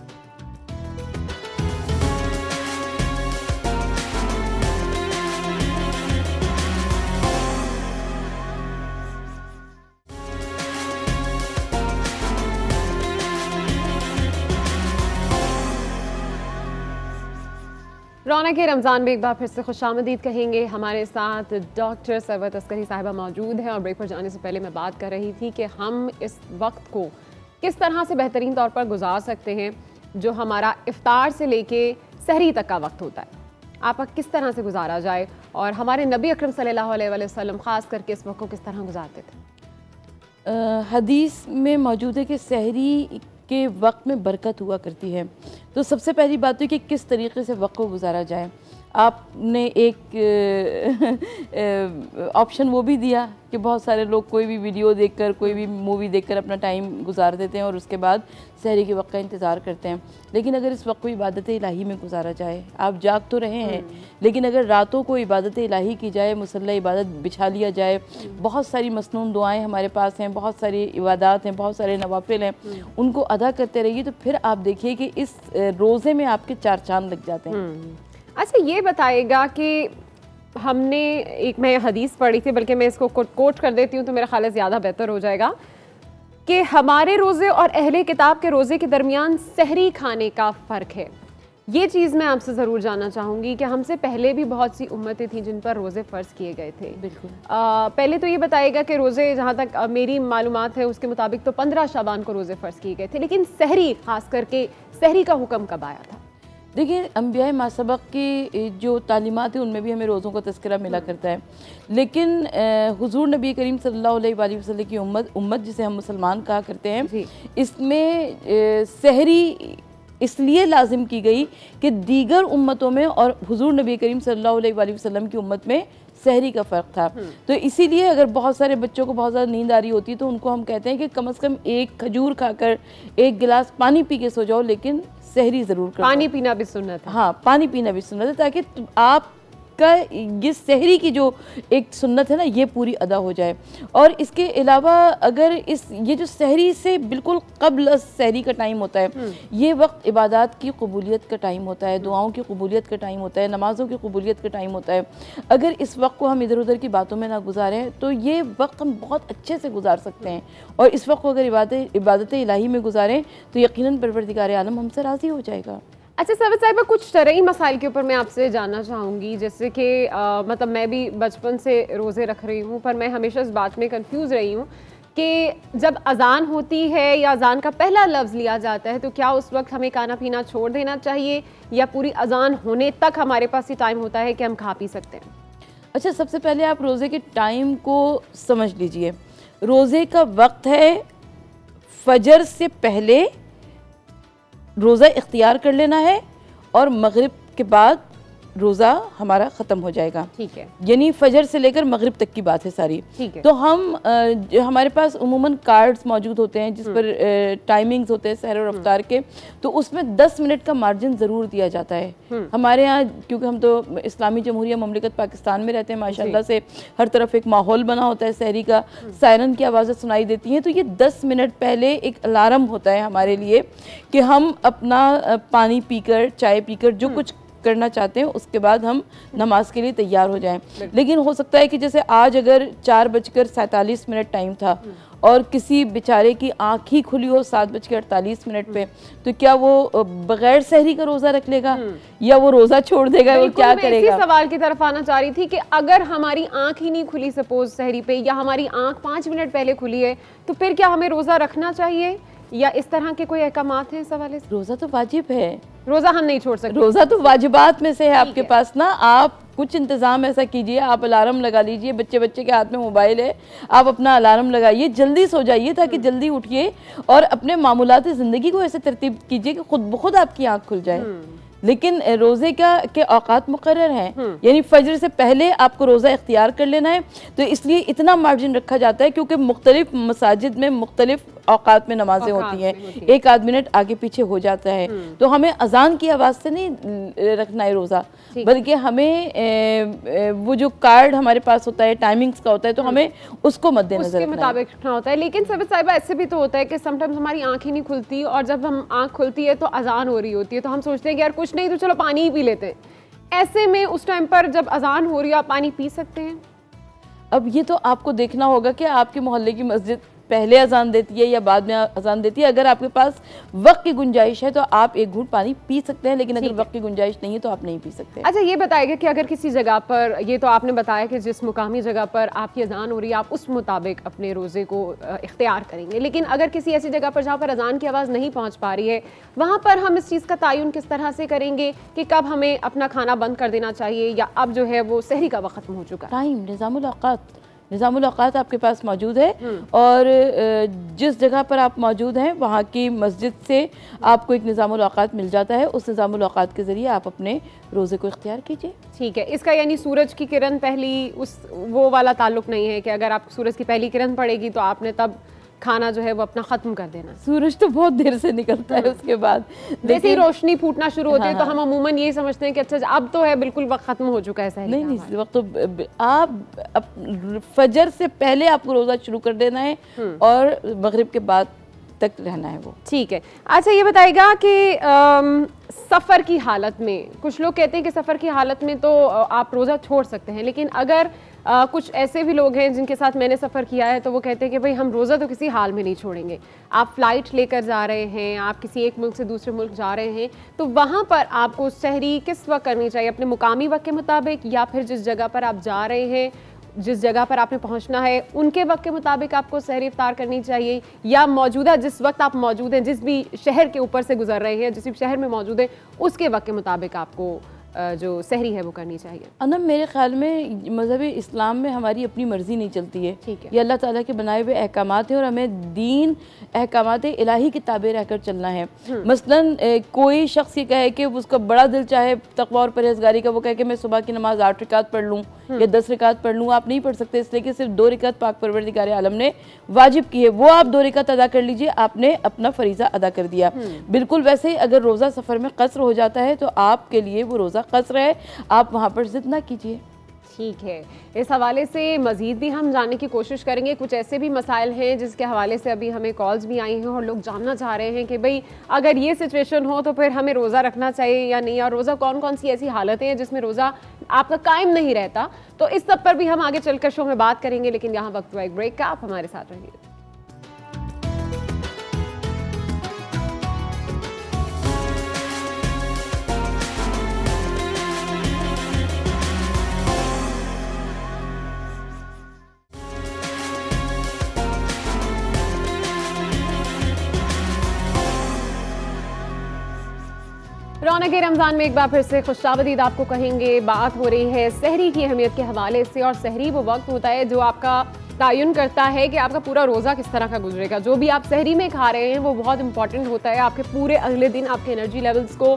रौनक रमज़ान में एक बार फिर से खुशामदीद कहेंगे। हमारे साथ डॉक्टर सरवत अस्करी साहिबा मौजूद हैं और ब्रेक पर जाने से पहले मैं बात कर रही थी कि हम इस वक्त को किस तरह से बेहतरीन तौर पर गुजार सकते हैं, जो हमारा इफ्तार से लेके सहरी तक का वक्त होता है, आपका किस तरह से गुजारा जाए और हमारे नबी अकरम सल्लल्लाहु अलैहि वसल्लम ख़ास करके इस वक्त को किस तरह गुजारते थे। हदीस में मौजूद है कि सहरी के वक्त में बरकत हुआ करती है। तो सबसे पहली बात तो कि किस तरीके से वक्त को गुजारा जाए। आपने एक ऑप्शन वो भी दिया कि बहुत सारे लोग कोई भी वीडियो देखकर, कोई भी मूवी देखकर अपना टाइम गुजार देते हैं और उसके बाद सहरी के वक्त का इंतज़ार करते हैं। लेकिन अगर इस वक्त को इबादत इलाही में गुजारा जाए, आप जाग तो रहे हैं, लेकिन अगर रातों को इबादत इलाही की जाए, मुसल्ला इबादत बिछा लिया जाए, बहुत सारी मसनून दुआएं हमारे पास हैं, बहुत सारी इबादत हैं, बहुत सारे नवाफिल हैं, उनको अदा करते रहिए, तो फिर आप देखिए कि इस रोज़े में आपके 4 चांद लग जाते हैं। अच्छा, ये बताइएगा कि हमने एक, मैं हदीस पढ़ी थी, बल्कि मैं इसको कोट कर देती हूँ तो मेरा ख्याल है ज़्यादा बेहतर हो जाएगा, कि हमारे रोज़े और अहले किताब के रोज़े के दरमियान सहरी खाने का फ़र्क है। ये चीज़ मैं आपसे ज़रूर जानना चाहूँगी कि हमसे पहले भी बहुत सी उम्मतें थीं जिन पर रोज़े फ़र्ज़ किए गए थे। बिल्कुल। पहले तो ये बताइएगा कि रोज़े, जहाँ तक मेरी मालूमात है उसके मुताबिक तो 15 शाबान को रोज़े फ़र्ज़ किए गए थे, लेकिन सहरी, ख़ास करके सहरी का हुक्म कब आया था? देखिए, अंबिया मासबक की जो तालीमात है उनमें भी हमें रोज़ों का तज़किरा मिला करता है, लेकिन हुज़ूर नबी करीम सल्लल्लाहु अलैहि वसल्लम की उम्मत जिसे हम मुसलमान कहा करते हैं, इसमें सहरी इसलिए लाजिम की गई कि दीगर उम्मतों में और हुजूर नबी करीम सल्लल्लाहु अलैहि वसल्लम की उम्मत में सहरी का फ़र्क था। तो इसीलिए अगर बहुत सारे बच्चों को बहुत ज़्यादा नींद आ रही होती है तो उनको हम कहते हैं कि कम से कम एक खजूर खाकर एक गिलास पानी पी के सो जाओ, लेकिन सहरी ज़रूर करो। पानी पीना भी सुन्नत है। हाँ, पानी पीना भी सुन्नत है, ताकि आप का ये सहरी की जो एक सुन्नत है ना, ये पूरी अदा हो जाए। और इसके अलावा अगर ये जो सहरी से बिल्कुल कब्ल सहरी का टाइम होता है, ये वक्त इबादत की कबूलियत का टाइम होता है, दुआओं की कबूलियत का टाइम होता है, नमाज़ों की कबूलियत का टाइम होता है। अगर इस वक्त को हम इधर उधर की बातों में ना गुजारें तो ये वक्त हम बहुत अच्छे से गुजार सकते हैं। और इस वक्त को अगर इबादत इलाही में गुजारें तो यकीनन परवरदिगार आलम हमसे राज़ी हो जाएगा। अच्छा सरवत साहिबा, कुछ शरई मसाइल के ऊपर मैं आपसे जानना चाहूँगी, जैसे कि मतलब मैं भी बचपन से रोज़े रख रही हूँ, पर मैं हमेशा इस बात में कंफ्यूज रही हूँ कि जब अज़ान होती है या अज़ान का पहला लफ्ज़ लिया जाता है तो क्या उस वक्त हमें खाना पीना छोड़ देना चाहिए, या पूरी अज़ान होने तक हमारे पास ये टाइम होता है कि हम खा पी सकते हैं? अच्छा, सबसे पहले आप रोज़े के टाइम को समझ लीजिए। रोज़े का वक्त है फजर से पहले रोज़ा इख्तियार कर लेना है और मगरिब के बाद रोज़ा हमारा ख़त्म हो जाएगा। ठीक है, यानी फजर से लेकर मगरिब तक की बात है सारी। ठीक है। तो हम हमारे पास उमूमन कार्ड्स मौजूद होते हैं जिस पर टाइमिंग्स होते हैं सहर और अफ्तार के, तो उसमें 10 मिनट का मार्जिन ज़रूर दिया जाता है। हमारे यहाँ क्योंकि हम तो इस्लामी जमहूरिया ममलिकत पाकिस्तान में रहते हैं, माशाल्लाह से हर तरफ एक माहौल बना होता है सहरी का, सायरन की आवाज़ें सुनाई देती हैं। तो ये 10 मिनट पहले एक अलार्म होता है हमारे लिए कि हम अपना पानी पीकर, चाय पीकर, जो कुछ करना चाहते हैं उसके बाद हम नमाज के लिए तैयार हो जाएं। लेकिन हो सकता है कि जैसे आज अगर 4:47 टाइम था और किसी बेचारे की आँख ही खुली हो 7:48 पे, तो क्या वो बगैर सहरी का रोज़ा रख लेगा या वो रोज़ा छोड़ देगा? वो क्या करेगा? इसी सवाल की तरफ आना चाह रही थी कि अगर हमारी आँख ही नहीं खुली सपोज सहरी पे, या हमारी आँख 5 मिनट पहले खुली है, तो फिर क्या हमें रोज़ा रखना चाहिए या इस तरह के कोई अहकामात हैं इस हवाले से? रोज़ा तो वाजिब है, रोज़ा हम नहीं छोड़ सकते। रोज़ा तो वाजिबात में से है आपके पास ना। आप कुछ इंतज़ाम ऐसा कीजिए, आप अलार्म लगा लीजिए, बच्चे के हाथ में मोबाइल है, आप अपना अलार्म लगाइए, जल्दी सो जाइए ताकि जल्दी उठिए और अपने मामूलात ज़िंदगी को ऐसे तरतीब कीजिए कि खुद ब खुद आपकी आँख खुल जाए। लेकिन रोज़े के औकात मुकर्रर हैं, यानी फजर से पहले आपको रोज़ा इख्तियार कर लेना है। तो इसलिए इतना मार्जिन रखा जाता है क्योंकि मुख्तलिफ मसाजिद में मुख्तलिफ औकात में नमाजें होती हैं, एक आध मिनट आगे पीछे हो जाता है। तो हमें अजान की आवाज़ से नहीं रखना है रोज़ा, बल्कि हमें वो जो कार्ड हमारे पास होता है टाइमिंग्स का होता है, तो हमें उसको मद्देनजर उसके मुताबिक रखना होता है। लेकिन सरवत साहिबा, ऐसे भी तो होता है कि समटाइम्स हमारी आँख ही नहीं खुलती और जब हम आँख खुलती है तो अजान हो रही होती है, तो हम सोचते हैं कि यार कुछ नहीं तो चलो पानी ही पी लेते हैं। ऐसे में उस टाइम पर जब अजान हो रही है आप पानी पी सकते हैं? अब ये तो आपको देखना होगा कि आपके मोहल्ले की मस्जिद पहले अजान देती है या बाद में अजान देती है। अगर आपके पास वक्त की गुंजाइश है तो आप एक घूंट पानी पी सकते हैं, लेकिन अगर वक्त की गुंजाइश नहीं है तो आप नहीं पी सकते। अच्छा, ये बताइएगा कि अगर किसी जगह पर, ये तो आपने बताया कि जिस मुकामी जगह पर आपकी अजान हो रही है आप उस मुताबिक अपने रोज़े को इख्तियार करेंगे, लेकिन अगर किसी ऐसी जगह पर जहाँ पर अजान की आवाज़ नहीं पहुँच पा रही है, वहाँ पर हम इस चीज़ का तयन किस तरह से करेंगे कि कब हमें अपना खाना बंद कर देना चाहिए या अब जो है वो सहरी का वक्त खत्म हो चुका है? टाइम, निज़ामुल औक़ात आपके पास मौजूद है और जिस जगह पर आप मौजूद हैं वहाँ की मस्जिद से आपको एक निज़ामुल औक़ात मिल जाता है। उस निज़ामुल औक़ात के ज़रिए आप अपने रोज़े को इख्तियार कीजिए। ठीक है, इसका यानी सूरज की किरण पहली वो वाला ताल्लुक नहीं है कि अगर आप सूरज की पहली किरण पड़ेगी तो आपने तब खाना जो है वो अपना ख़त्म कर देना? सूरज तो बहुत देर से निकलता है, उसके बाद जैसे ही रोशनी फूटना शुरू होती है तो हम अमूमन यही समझते हैं कि अच्छा अब तो है बिल्कुल वक्त ख़त्म हो चुका है। नहीं, इस वक्त तो आप फजर से पहले आपको रोज़ा शुरू कर देना है और मगरिब के बाद तक रहना है वो। ठीक है। अच्छा, ये बताएगा कि सफ़र की हालत में, कुछ लोग कहते हैं कि सफ़र की हालत में तो आप रोज़ा छोड़ सकते हैं, लेकिन अगर कुछ ऐसे भी लोग हैं जिनके साथ मैंने सफ़र किया है तो वो कहते हैं कि भाई हम रोज़ा तो किसी हाल में नहीं छोड़ेंगे। आप फ़्लाइट लेकर जा रहे हैं, आप किसी एक मुल्क से दूसरे मुल्क जा रहे हैं, तो वहाँ पर आपको सहरी किस वक्त करनी चाहिए? अपने मुकामी वक्त के मुताबिक या फिर जिस जगह पर आप जा रहे हैं, जिस जगह पर आपने पहुंचना है उनके वक्त के मुताबिक आपको सहरी इफ्तार करनी चाहिए, या मौजूदा जिस वक्त आप मौजूद हैं, जिस भी शहर के ऊपर से गुजर रहे हैं, जिस भी शहर में मौजूद है उसके वक्त के मुताबिक आपको जो सहरी है वो करनी चाहिए? अनम मेरे ख्याल में मज़हब इस्लाम में हमारी अपनी मर्ज़ी नहीं चलती है, ठीक है। ये अल्लाह ताला के बनाए हुए अहकामात हैं और हमें दीन अहकामात इलाही की ताबे रहकर चलना है। मसलन कोई शख्स ये कहे कि उसका बड़ा दिल चाहे तक़वा और परहेज़गारी का, वो कहे कि मैं सुबह की नमाज़ 8 रकात पढ़ लूँ या 10 रकात पढ़ लूँ, आप नहीं पढ़ सकते, इसलिए कि सिर्फ 2 रकात पाक परवरदिगार आलम ने वाजिब की है, वो आप 2 रकात अदा कर लीजिए, आपने अपना फ़रीज़ा अदा कर दिया। बिल्कुल वैसे ही अगर रोज़ा सफ़र में क़स्र हो जाता है तो आपके लिए वो रोज़ा क़स्र है, आप वहाँ पर ज़िद ना कीजिए। ठीक है, इस हवाले से मज़ीद भी हम जानने की कोशिश करेंगे। कुछ ऐसे भी मसाइल हैं जिसके हवाले से अभी हमें कॉल्स भी आई हैं और लोग जानना चाह रहे हैं कि भाई अगर ये सिचुएशन हो तो फिर हमें रोज़ा रखना चाहिए या नहीं, और रोज़ा कौन कौन सी ऐसी हालतें हैं जिसमें रोज़ा आपका कायम नहीं रहता। तो इस सब पर भी हम आगे चलकर शो में बात करेंगे, लेकिन यहाँ वक्त हुआ एक ब्रेक का, आप हमारे साथ रहिए। रौनक रमज़ान में एक बार फिर से खुशामदीद आपको कहेंगे। बात हो रही है सहरी की अहमियत के हवाले से, और सहरी वो वक्त होता है जो आपका तयन करता है कि आपका पूरा रोज़ा किस तरह का गुजरेगा। जो भी आप सहरी में खा रहे हैं वो बहुत इंपॉर्टेंट होता है आपके पूरे अगले दिन आपके एनर्जी लेवल्स को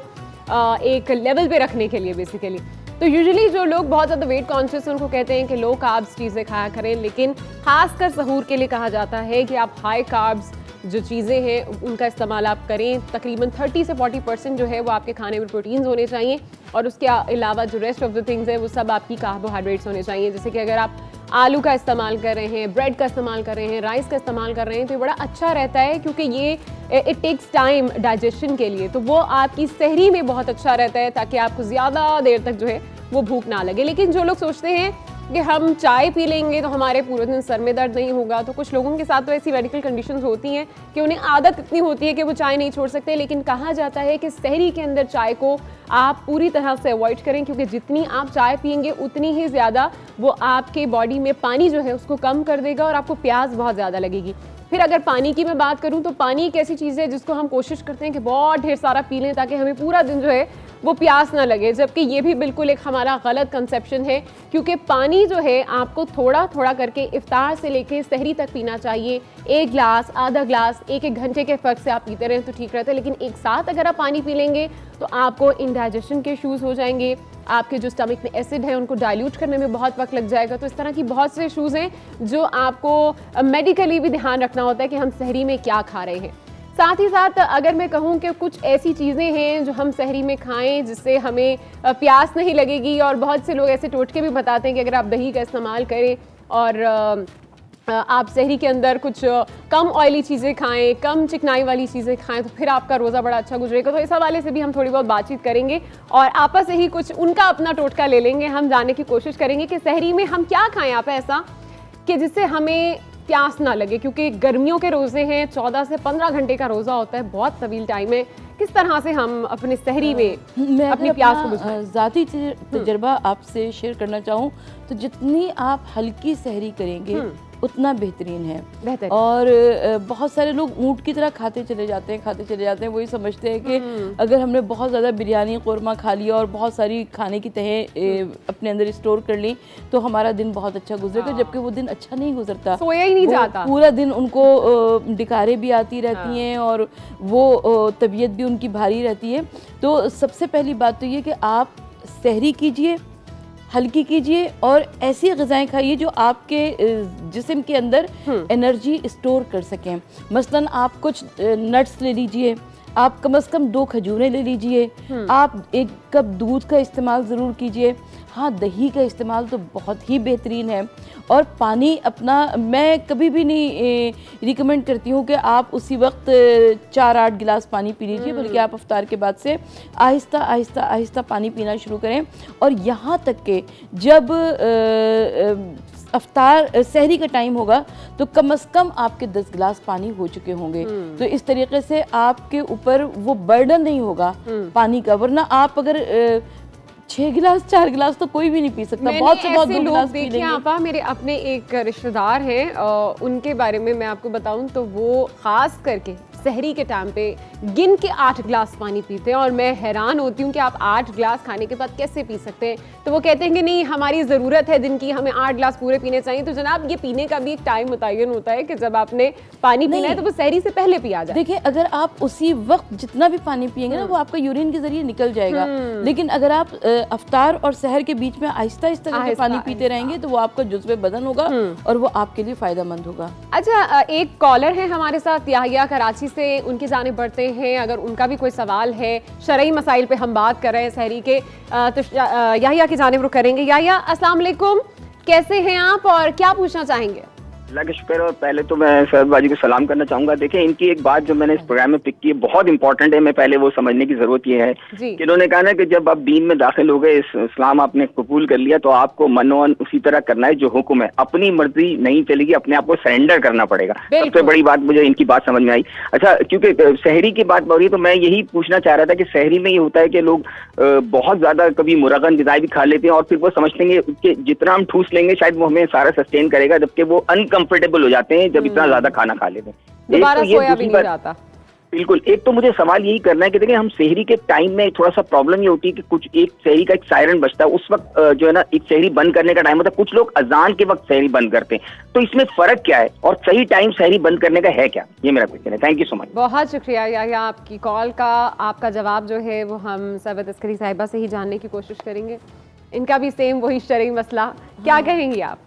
एक लेवल पे रखने के लिए बेसिकली। तो यूजुअली जो लोग बहुत ज़्यादा वेट कॉन्शियस हैं उनको कहते हैं कि लो कार्ब्स चीज़ें खाया करें, लेकिन खासकर सहूर के लिए कहा जाता है कि आप हाई कार्ब्स जो चीज़ें हैं उनका इस्तेमाल आप करें। तकरीबन 30 से 40% जो है वो आपके खाने में प्रोटीन्स होने चाहिए, और उसके अलावा जो रेस्ट ऑफ द थिंग्स है वो सब आपकी कार्बोहाइड्रेट्स होने चाहिए। जैसे कि अगर आप आलू का इस्तेमाल कर रहे हैं, ब्रेड का इस्तेमाल कर रहे हैं, राइस का इस्तेमाल कर रहे हैं, तो ये बड़ा अच्छा रहता है क्योंकि ये इट टेक्स टाइम डाइजेशन के लिए, तो वो आपकी सहरी में बहुत अच्छा रहता है ताकि आपको ज़्यादा देर तक जो है वो भूख ना लगे। लेकिन जो लोग सोचते हैं कि हम चाय पी लेंगे तो हमारे पूरे दिन सर में दर्द नहीं होगा, तो कुछ लोगों के साथ तो ऐसी मेडिकल कंडीशंस होती हैं कि उन्हें आदत इतनी होती है कि वो चाय नहीं छोड़ सकते। लेकिन कहा जाता है कि सहरी के अंदर चाय को आप पूरी तरह से अवॉइड करें, क्योंकि जितनी आप चाय पिएंगे उतनी ही ज़्यादा वो आपके बॉडी में पानी जो है उसको कम कर देगा और आपको प्यास बहुत ज़्यादा लगेगी। फिर अगर पानी की मैं बात करूं तो पानी एक ऐसी चीज़ है जिसको हम कोशिश करते हैं कि बहुत ढेर सारा पी लें ताकि हमें पूरा दिन जो है वो प्यास ना लगे, जबकि ये भी बिल्कुल एक हमारा गलत कंसेप्शन है, क्योंकि पानी जो है आपको थोड़ा थोड़ा करके इफ्तार से लेके सहरी तक पीना चाहिए। 1 गिलास, आधा गिलास, 1-1 घंटे के फ़र्क से आप पीते रहें तो ठीक रहता है। लेकिन एक साथ अगर आप पानी पी लेंगे तो आपको इंडाइजेशन के इशूज़ हो जाएंगे, आपके जो स्टमक में एसिड है उनको डाइल्यूट करने में बहुत वक्त लग जाएगा। तो इस तरह की बहुत से इशूज़ हैं जो आपको मेडिकली भी ध्यान रखना होता है कि हम सहरी में क्या खा रहे हैं। साथ ही साथ अगर मैं कहूँ कि कुछ ऐसी चीज़ें हैं जो हम सहरी में खाएं जिससे हमें प्यास नहीं लगेगी, और बहुत से लोग ऐसे टोटके भी बताते हैं कि अगर आप दही का इस्तेमाल करें और आप सहरी के अंदर कुछ कम ऑयली चीज़ें खाएं, कम चिकनाई वाली चीज़ें खाएं, तो फिर आपका रोज़ा बड़ा अच्छा गुजरेगा। तो इस हवाले से भी हम थोड़ी बहुत बातचीत करेंगे और आपस से ही कुछ उनका अपना टोटका ले लेंगे। हम जानने की कोशिश करेंगे कि सहरी में हम क्या खाएं आप ऐसा कि जिससे हमें प्यास ना लगे, क्योंकि गर्मियों के रोज़े हैं, 14 से 15 घंटे का रोज़ा होता है, बहुत तवील टाइम है। किस तरह से हम अपने सहरी में अपनी प्यास को बुझाएं? ज़ाती तजर्बा आपसे शेयर करना चाहूँ तो जितनी आप हल्की सहरी करेंगे उतना बेहतरीन है। और बहुत सारे लोग ऊँट की तरह खाते चले जाते हैं, वही समझते हैं कि अगर हमने बहुत ज़्यादा बिरयानी कौरमा खा लिया और बहुत सारी खाने की तहें अपने अंदर स्टोर कर ली तो हमारा दिन बहुत अच्छा गुजरेगा, जबकि वो दिन अच्छा नहीं गुजरता, सोया ही नहीं जाता। पूरा दिन उनको डिकारें भी आती रहती हैं और वो तबीयत भी उनकी भारी रहती है। तो सबसे पहली बात तो ये कि आप सहरी कीजिए, हल्की कीजिए और ऐसी ग़िज़ाएँ खाइए जो आपके जिस्म के अंदर एनर्जी स्टोर कर सकें। मसलन आप कुछ नट्स ले लीजिए, आप कम से कम 2 खजूरें ले लीजिए, आप 1 कप दूध का इस्तेमाल ज़रूर कीजिए। हाँ, दही का इस्तेमाल तो बहुत ही बेहतरीन है। और पानी अपना मैं कभी भी नहीं रिकमेंड करती हूँ कि आप उसी वक्त 4-8 गिलास पानी पी लीजिए, बल्कि आप इफ्तार के बाद से आहिस्ता आहिस्ता आहिस्ता पानी पीना शुरू करें। और यहाँ तक कि जब अफ्तार सहरी का टाइम होगा तो कम से कम आपके 10 गिलास पानी हो चुके होंगे। तो इस तरीके से आपके ऊपर वो बर्डन नहीं होगा पानी का, वरना आप अगर 6 गिलास 4 गिलास तो कोई भी नहीं पी सकता, बहुत से बहुत 2 गिलास पी लेंगे। आपा मेरे अपने एक रिश्तेदार हैं, उनके बारे में मैं आपको बताऊं तो वो खास करके सहरी के टाइम पे गिन के 8 ग्लास पानी पीते हैं, और मैं हैरान होती हूँ कि आप 8 ग्लास खाने के बाद कैसे पी सकते हैं। तो वो कहते हैं कि नहीं, हमारी ज़रूरत है दिन की, हमें 8 ग्लास पूरे पीने चाहिए। तो जनाब, ये पीने का भी एक टाइम मुतय्यन होता है कि जब आपने पानी पीना है तो वो सहरी से पहले पिया जाए। देखिए, अगर आप उसी वक्त जितना भी पानी पिएंगे ना, वो आपका यूरिन के जरिए निकल जाएगा। लेकिन अगर आप अफ्तार और सहर के बीच में आहिस्ता आहिस्ता करके पानी पीते रहेंगे तो वो आपका जुज़्वे बदन होगा और वो आपके लिए फायदेमंद होगा। अच्छा, एक कॉलर है हमारे साथ, याहिया कराची से, उनकी जानिब बढ़ते हैं। अगर उनका भी कोई सवाल है, शरई मसाइल पे हम बात कर रहे हैं सहरी के, तो याहिया की जानिब रुख करेंगे। याहिया, अस्सलाम वालेकुम, कैसे हैं आप और क्या पूछना चाहेंगे? अल्लाह का शुक्र। और पहले तो मैं सरद बाजी को सलाम करना चाहूंगा। देखिए, इनकी एक बात जो मैंने इस प्रोग्राम में पिक की है बहुत इंपॉर्टेंट है। मैं पहले वो समझने की जरूरत ये है कि इन्होंने कहा ना कि जब आप दीन में दाखिल हो गए, इस्लाम आपने कबूल कर लिया, तो आपको मनोन उसी तरह करना है जो हुक्म है, अपनी मर्जी नहीं चलेगी, अपने आप को सरेंडर करना पड़ेगा। सबसे बड़ी बात मुझे इनकी बात समझ में आई। अच्छा, क्योंकि सहरी की बात हो रही है तो मैं यही पूछना चाह रहा था कि सहरी में ये होता है कि लोग बहुत ज्यादा कभी मुरगन गिज़ाएं भी खा लेते हैं और फिर वो समझते हैं कि जितना हम ठूस लेंगे शायद वो हमें सारा सस्टेन करेगा, जबकि वो अनकंफर्टेबल हो जाते हैं जब इतना ज्यादा खाना खा लेते हैं। दोबारा सोया भी नहीं जाता। बिल्कुल। एक तो मुझे सवाल यही करना है कि देखिए, हम सहरी के टाइम में थोड़ा सा प्रॉब्लम ये होती है कि कुछ एक सहरी का एक सायरन बजता है, उस वक्त जो है ना एक सहरी बंद करने का टाइम होता है, कुछ लोग अजान के वक्त सहरी बंद करते हैं, तो इसमें फर्क क्या है और सही टाइम सहरी बंद करने का है क्या? ये मेरा क्वेश्चन है। Thank you so much. बहुत शुक्रिया याहिया आपकी कॉल का। आपका जवाब जो है वो हम सरवत अस्करी साहिबा से ही जानने की कोशिश करेंगे। इनका भी सेम वही शरई मसला, क्या कहेंगी आप?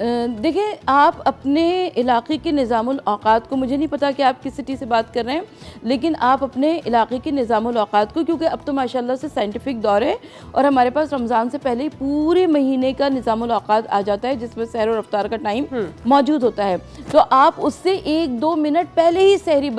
देखिए, आप अपने इलाके के निज़ामुल औक़ात को, मुझे नहीं पता कि आप किस सिटी से बात कर रहे हैं, लेकिन आप अपने इलाके के निज़ामुल औक़ात को, क्योंकि अब तो माशाल्लाह से साइंटिफिक दौर है और हमारे पास रमज़ान से पहले ही पूरे महीने का निज़ामुल औक़ात आ जाता है जिसमें सहर और अफ्तार का टाइम मौजूद होता है। तो आप उससे 1-2 मिनट पहले ही सहरी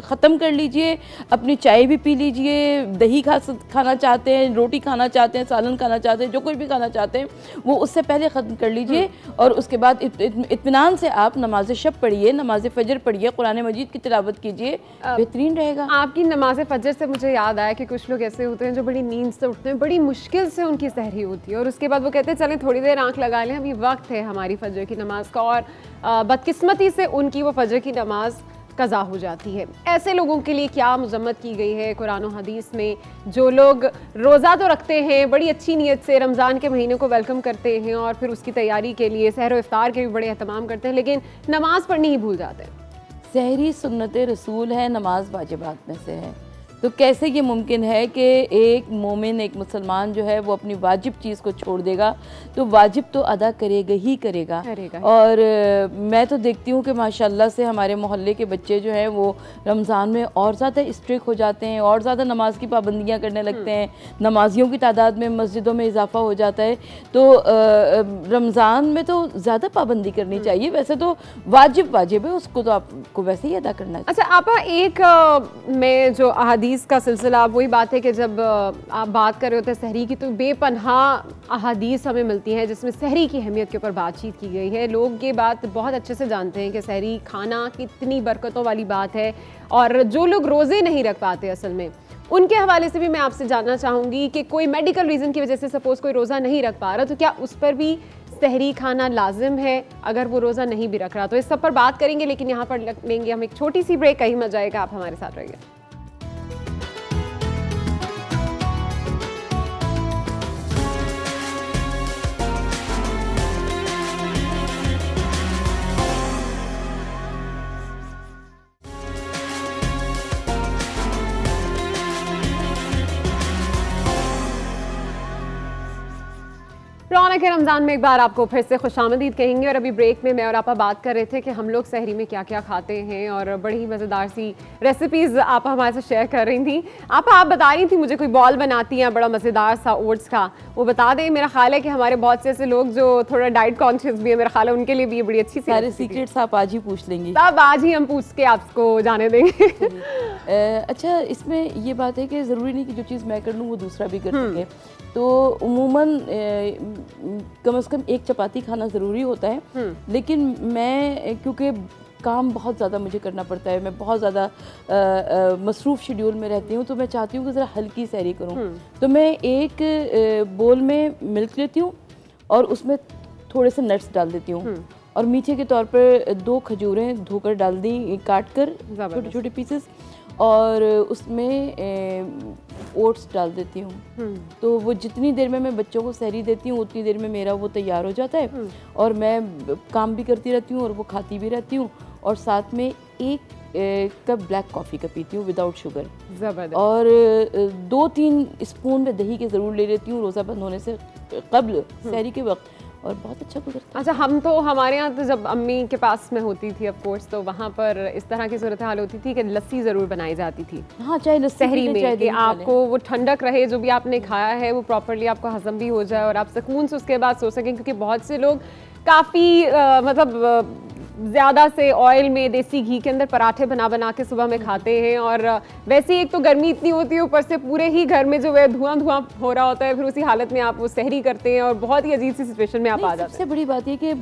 ख़त्म कर लीजिए, अपनी चाय भी पी लीजिए, दही खाना चाहते हैं, रोटी खाना चाहते हैं, सालन खाना चाहते हैं, जो कुछ भी खाना चाहते हैं वो उससे पहले ख़त्म कर लीजिए और उसके बाद इत्मीनान से आप नमाज शब पढ़िए, नमाज फजर पढ़िए, कुरान मजीद की तिलावत कीजिए, बेहतरीन रहेगा। आपकी नमाज फजर से मुझे याद आया कि कुछ लोग ऐसे होते हैं जो बड़ी नींद से उठते हैं, बड़ी मुश्किल से उनकी सहरी होती है और उसके बाद वो कहते हैं चलें थोड़ी देर आंख लगा लें, अभी वक्त है हमारी फजर की नमाज का, और बदकिस्मती से उनकी वो फजर की नमाज कज़ा हो जाती है। ऐसे लोगों के लिए क्या मज़म्मत की गई है कुरान और हदीस में? जो लोग रोज़ा तो रखते हैं, बड़ी अच्छी नीयत से रमज़ान के महीने को वेलकम करते हैं और फिर उसकी तैयारी के लिए सहर व इफ्तार के भी बड़े एहतमाम करते हैं, लेकिन नमाज़ पढ़नी ही भूल जाते हैं। सहरी सुन्नत रसूल है, नमाज वाजिबात में से है, तो कैसे ये मुमकिन है कि एक मोमिन, एक मुसलमान जो है वो अपनी वाजिब चीज़ को छोड़ देगा? तो वाजिब तो अदा करेगा ही करेगा। और मैं तो देखती हूँ कि माशाल्लाह से हमारे मोहल्ले के बच्चे जो हैं वो रमज़ान में और ज़्यादा स्ट्रिक्ट हो जाते हैं और ज़्यादा नमाज की पाबंदियाँ करने लगते हैं, नमाजियों की तादाद में मस्जिदों में इजाफा हो जाता है। तो रमज़ान में तो ज़्यादा पाबंदी करनी चाहिए, वैसे तो वाजिब है, उसको तो आपको वैसे ही अदा करना चाहिए। अच्छा आपा, एक में जो अहादीस का सिलसिला, वही बात है कि जब आप बात कर रहे होते हैं सहरी की, तो बेपनाह अहादीस हमें मिलती हैं जिसमें सहरी की अहमियत के ऊपर बातचीत की गई है। लोग ये बात बहुत अच्छे से जानते हैं कि सहरी खाना कितनी बरकतों वाली बात है, और जो लोग रोज़े नहीं रख पाते असल में, उनके हवाले से भी मैं आपसे जानना चाहूँगी कि कोई मेडिकल रीज़न की वजह से सपोज़ कोई रोज़ा नहीं रख पा रहा, तो क्या उस पर भी सहरी खाना लाजिम है अगर वो रोज़ा नहीं भी रख रहा? तो इस सब पर बात करेंगे, लेकिन यहाँ पर लेंगे हम एक छोटी सी ब्रेक। कहीं मत जाएगा, आप हमारे साथ रहिए। रौनक रमज़ान में एक बार आपको फिर से खुशामदीद कहेंगे। और अभी ब्रेक में मैं और आपा बात कर रहे थे कि हम लोग सहरी में क्या क्या खाते हैं और बड़ी मज़ेदार सी रेसिपीज़ आप हमारे साथ शेयर कर रही थी। आप बता रही थी मुझे कोई बॉल बनाती हैं बड़ा मज़ेदार सा ओट्स का, वो बता दें। मेरा ख्याल है कि हमारे बहुत से ऐसे लोग जो थोड़ा डाइट कॉन्शियस भी है, मेरा ख्याल है उनके लिए भी ये बड़ी अच्छी सी सारे सीक्रेट्स आप आज ही पूछ लेंगी। तब आज ही हम पूछ के आपको जाने देंगे। अच्छा, इसमें ये बात है कि ज़रूरी नहीं कि जो चीज़ मैं कर लूँ वो दूसरा भी कर सके, तो उमूमन कम से कम एक चपाती खाना ज़रूरी होता है। लेकिन मैं, क्योंकि काम बहुत ज़्यादा मुझे करना पड़ता है, मैं बहुत ज़्यादा मसरूफ़ शेड्यूल में रहती हूँ, तो मैं चाहती हूँ कि ज़रा हल्की सहरी करूँ। तो मैं एक बोल में मिल्क लेती हूँ और उसमें थोड़े से नट्स डाल देती हूँ और मीठे के तौर पर 2 खजूरें धोकर डाल दी, काट कर छोटे छोटे पीसेस, और उसमें ओट्स डाल देती हूँ। तो वो जितनी देर में मैं बच्चों को सहरी देती हूँ उतनी देर में मेरा वो तैयार हो जाता है, और मैं काम भी करती रहती हूँ और वो खाती भी रहती हूँ, और साथ में 1 कप ब्लैक कॉफ़ी का पीती हूँ विदाउट शुगर, और 2-3 स्पून में दही के ज़रूर ले लेती हूँ रोज़ा बंद होने से कब्ल सहरी के वक्त, और बहुत अच्छा गुजरता है। अच्छा, हम तो हमारे यहाँ तो जब अम्मी के पास में होती थी ऑफ कोर्स, तो वहाँ पर इस तरह की सूरत हाल होती थी कि लस्सी ज़रूर बनाई जाती थी। हाँ, चाहे लस्सी सहरी में, कि आपको वो ठंडक रहे, जो भी आपने खाया है वो प्रॉपरली आपको हजम भी हो जाए और आप सुकून से उसके बाद सो सकें, क्योंकि बहुत से लोग काफ़ी मतलब ज़्यादा से ऑयल में देसी घी के अंदर पराठे बना बना के सुबह में खाते हैं, और वैसे ही एक तो गर्मी इतनी होती है, ऊपर से पूरे ही घर में जो है धुआं धुआं हो रहा होता है, फिर उसी हालत में आप वो सहरी करते हैं और बहुत ही अजीब सी सिचुएशन में आप आ जाते हैं। सबसे बड़ी बात ये कि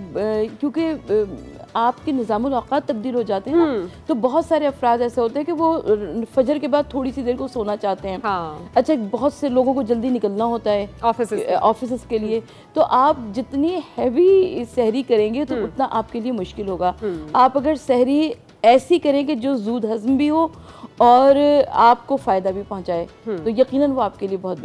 क्योंकि आपके निज़ामुल औक़ात तब्दील हो जाते हैं ना, तो बहुत सारे अफराद ऐसे होते हैं कि वो फजर के बाद थोड़ी सी देर को सोना चाहते हैं। हाँ। अच्छा, बहुत से लोगों को जल्दी निकलना होता है ऑफिस के लिए, तो आप जितनी हैवी सहरी करेंगे तो उतना आपके लिए मुश्किल होगा। आप अगर सहरी ऐसी करें कि जो जूद हज़म भी हो और आपको फ़ायदा भी पहुंचाए, तो यकीनन वो आपके लिए बहुत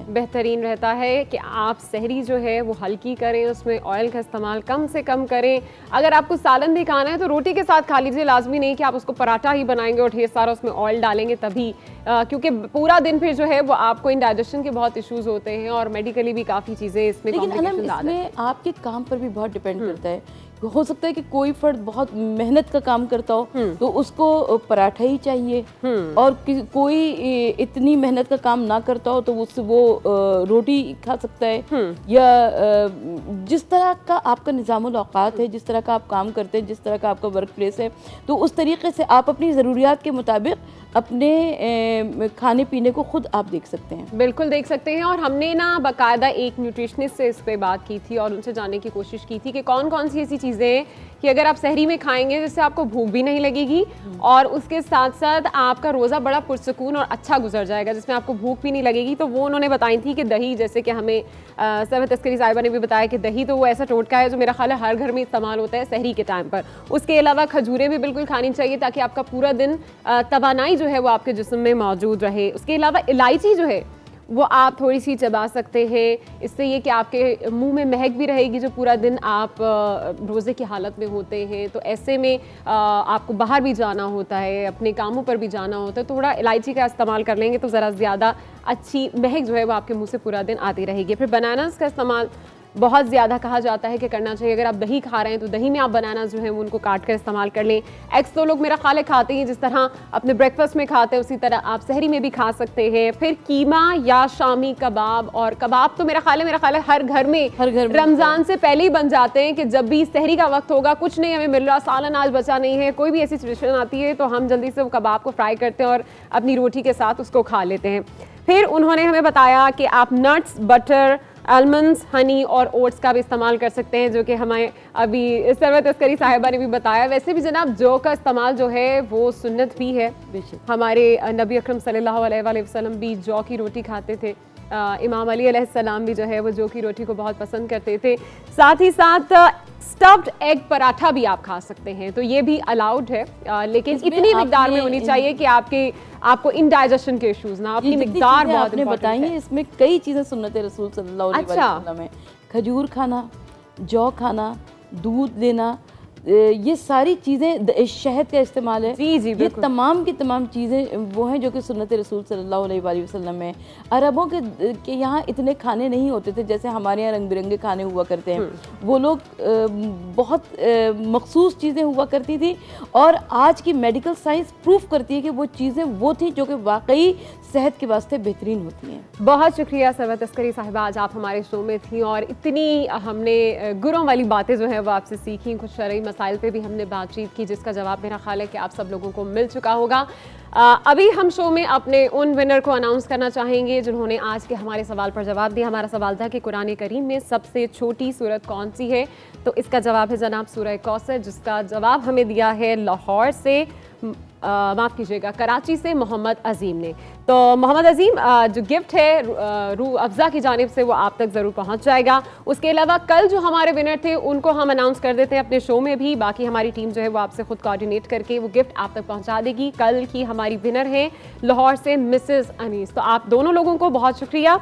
बेहतरीन रहता है कि आप सहरी जो है वो हल्की करें, उसमें ऑयल का इस्तेमाल कम से कम करें। अगर आपको सालन भी खाना है तो रोटी के साथ खा लीजिए, लाजमी नहीं कि आप उसको पराठा ही बनाएंगे और ढेर सारा उसमें ऑयल डालेंगे तभी, क्योंकि पूरा दिन फिर जो है वो आपको इंडाइजेशन के बहुत इश्यूज होते हैं और मेडिकली भी काफ़ी चीज़ें इसमें कॉम्प्लिकेशंस आ जाती हैं। आपके काम पर भी बहुत डिपेंड करता है। हो सकता है कि कोई फर्द बहुत मेहनत का काम करता हो तो उसको पराठा ही चाहिए, और कोई इतनी मेहनत का काम ना करता हो तो उससे वो रोटी खा सकता है, या जिस तरह का आपका निज़ामुल औक़ात है, जिस तरह का आप काम करते हैं, जिस तरह का आपका वर्क प्लेस है, तो उस तरीके से आप अपनी ज़रूरियात के मुताबिक अपने खाने पीने को खुद आप देख सकते हैं। बिल्कुल देख सकते हैं। और हमने ना बाकायदा एक न्यूट्रिशनिस्ट से इस पे बात की थी और उनसे जानने की कोशिश की थी कि कौन कौन सी ऐसी चीज़ें हैं कि अगर आप सहरी में खाएंगे जिससे आपको भूख भी नहीं लगेगी और उसके साथ साथ आपका रोज़ा बड़ा पुरसकून और अच्छा गुजर जाएगा, जिसमें आपको भूख भी नहीं लगेगी। तो वो उन्होंने बताई थी कि दही, जैसे कि हमें सरवत तस्करी साहिबा ने भी बताया कि दही तो वो ऐसा टोटका है जो मेरा ख्याल है हर घर में इस्तेमाल होता है सहरी के टाइम पर। उसके अलावा खजूरें भी बिल्कुल खानी चाहिए ताकि आपका पूरा दिन तवानाई जो है वो आपके जिस्म में मौजूद रहे। उसके अलावा इलायची जो है वो आप थोड़ी सी चबा सकते हैं, इससे ये कि आपके मुंह में महक भी रहेगी जो पूरा दिन आप रोज़े की हालत में होते हैं। तो ऐसे में आपको बाहर भी जाना होता है, अपने कामों पर भी जाना होता है, तो थोड़ा इलायची का इस्तेमाल कर लेंगे तो ज़रा ज़्यादा अच्छी महक जो है वो आपके मुंह से पूरा दिन आती रहेगी। फिर बनानास का इस्तेमाल बहुत ज़्यादा कहा जाता है कि करना चाहिए। अगर आप दही खा रहे हैं तो दही में आप बनाना जो है वो उनको काट कर इस्तेमाल कर लें। एग्स तो लोग मेरा ख्याल है खाते हैं, जिस तरह अपने ब्रेकफास्ट में खाते हैं उसी तरह आप सहरी में भी खा सकते हैं। फिर कीमा या शामी कबाब, और कबाब तो मेरा ख्याल है हर घर में रमज़ान से पहले ही बन जाते हैं कि जब भी सहरी का वक्त होगा, कुछ नहीं हमें मिल रहा, सालन आज बचा नहीं है, कोई भी ऐसी सिचुएशन आती है तो हम जल्दी से वो कबाब को फ्राई करते हैं और अपनी रोटी के साथ उसको खा लेते हैं। फिर उन्होंने हमें बताया कि आप नट्स, बटर, आलमंड्स, हनी और ओट्स का भी इस्तेमाल कर सकते हैं, जो कि हमें अभी सरवत तस्करी साहिबा ने भी बताया। वैसे भी जनाब जौ का इस्तेमाल जो है वो सुन्नत भी है। हमारे नबी अकरम सल्लल्लाहु अलैहि वसल्लम भी जौ की रोटी खाते थे। इमाम अली अलैहिस्सलाम भी जो है वो जौ की रोटी को बहुत पसंद करते थे। साथ ही साथ स्टफ्ड एग पराठा भी आप खा सकते हैं, तो ये भी अलाउड है, लेकिन इतनी मिकदार में होनी चाहिए कि आपको इंडाइजेशन के इश्यूज ना, अपनी मिकदार बहुत बताई है। इसमें कई चीज़ें सुन्नत रसूल सल्लल्लाहु अलैहि वसल्लम है। खजूर खाना, जौ खाना, दूध लेना, ये सारी चीज़ें, शहद का इस्तेमाल है, जी ये तमाम की तमाम चीज़ें वो हैं जो कि सुन्नत रसूल सल्लल्लाहु अलैहि वसल्लम में। अरबों के यहाँ इतने खाने नहीं होते थे जैसे हमारे यहाँ रंग बिरंगे खाने हुआ करते हैं। वो लोग बहुत मखसूस चीज़ें हुआ करती थी, और आज की मेडिकल साइंस प्रूफ करती है कि वो चीज़ें वो थी जो कि वाकई सेहत के वास्ते बेहतरीन होती हैं। बहुत शुक्रिया सरवत तस्करी साहिबा, आज आप हमारे शो में थी और इतनी हमने गुरों वाली बातें जो है वो आपसे सीखी। कुछ शरई मसाइल पे भी हमने बातचीत की जिसका जवाब मेरा ख्याल है कि आप सब लोगों को मिल चुका होगा। अभी हम शो में अपने उन विनर को अनाउंस करना चाहेंगे जिन्होंने आज के हमारे सवाल पर जवाब दिया। हमारा सवाल था कि कुरान करीम में सबसे छोटी सूरत कौन सी है, तो इसका जवाब है जनाब सूरह कौसर, जिसका जवाब हमें दिया है लाहौर से माफ़ कीजिएगा, कराची से मोहम्मद अजीम ने। तो मोहम्मद अजीम, जो गिफ्ट है रूह अफ़ज़ा की जानिब से वो आप तक ज़रूर पहुंच जाएगा। उसके अलावा कल जो हमारे विनर थे उनको हम अनाउंस कर देते हैं अपने शो में भी। बाकी हमारी टीम जो है वो आपसे खुद कोऑर्डिनेट करके वो गिफ्ट आप तक पहुंचा देगी। कल की हमारी विनर हैं लाहौर से मिसेस अनीस। तो आप दोनों लोगों को बहुत शुक्रिया।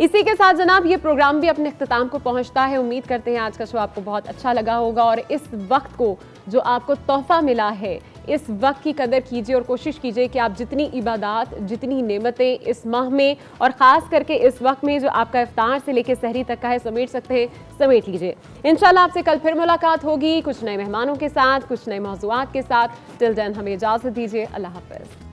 इसी के साथ जनाब ये प्रोग्राम भी अपने इख्तिताम को पहुंचता है। उम्मीद करते हैं आज का शो आपको बहुत अच्छा लगा होगा और इस वक्त को जो आपको तोहफा मिला है इस वक्त की कदर कीजिए और कोशिश कीजिए कि आप जितनी इबादत, जितनी नेमतें इस माह में और ख़ास करके इस वक्त में जो आपका इफ्तार से लेकर सहरी तक का है समेट सकते हैं, समेट लीजिए। इंशाल्लाह आपसे कल फिर मुलाकात होगी कुछ नए मेहमानों के साथ, कुछ नए मौज़ूआत के साथ। टिल देन हमें इजाज़त दीजिए। अल्लाह हाफ़िज़।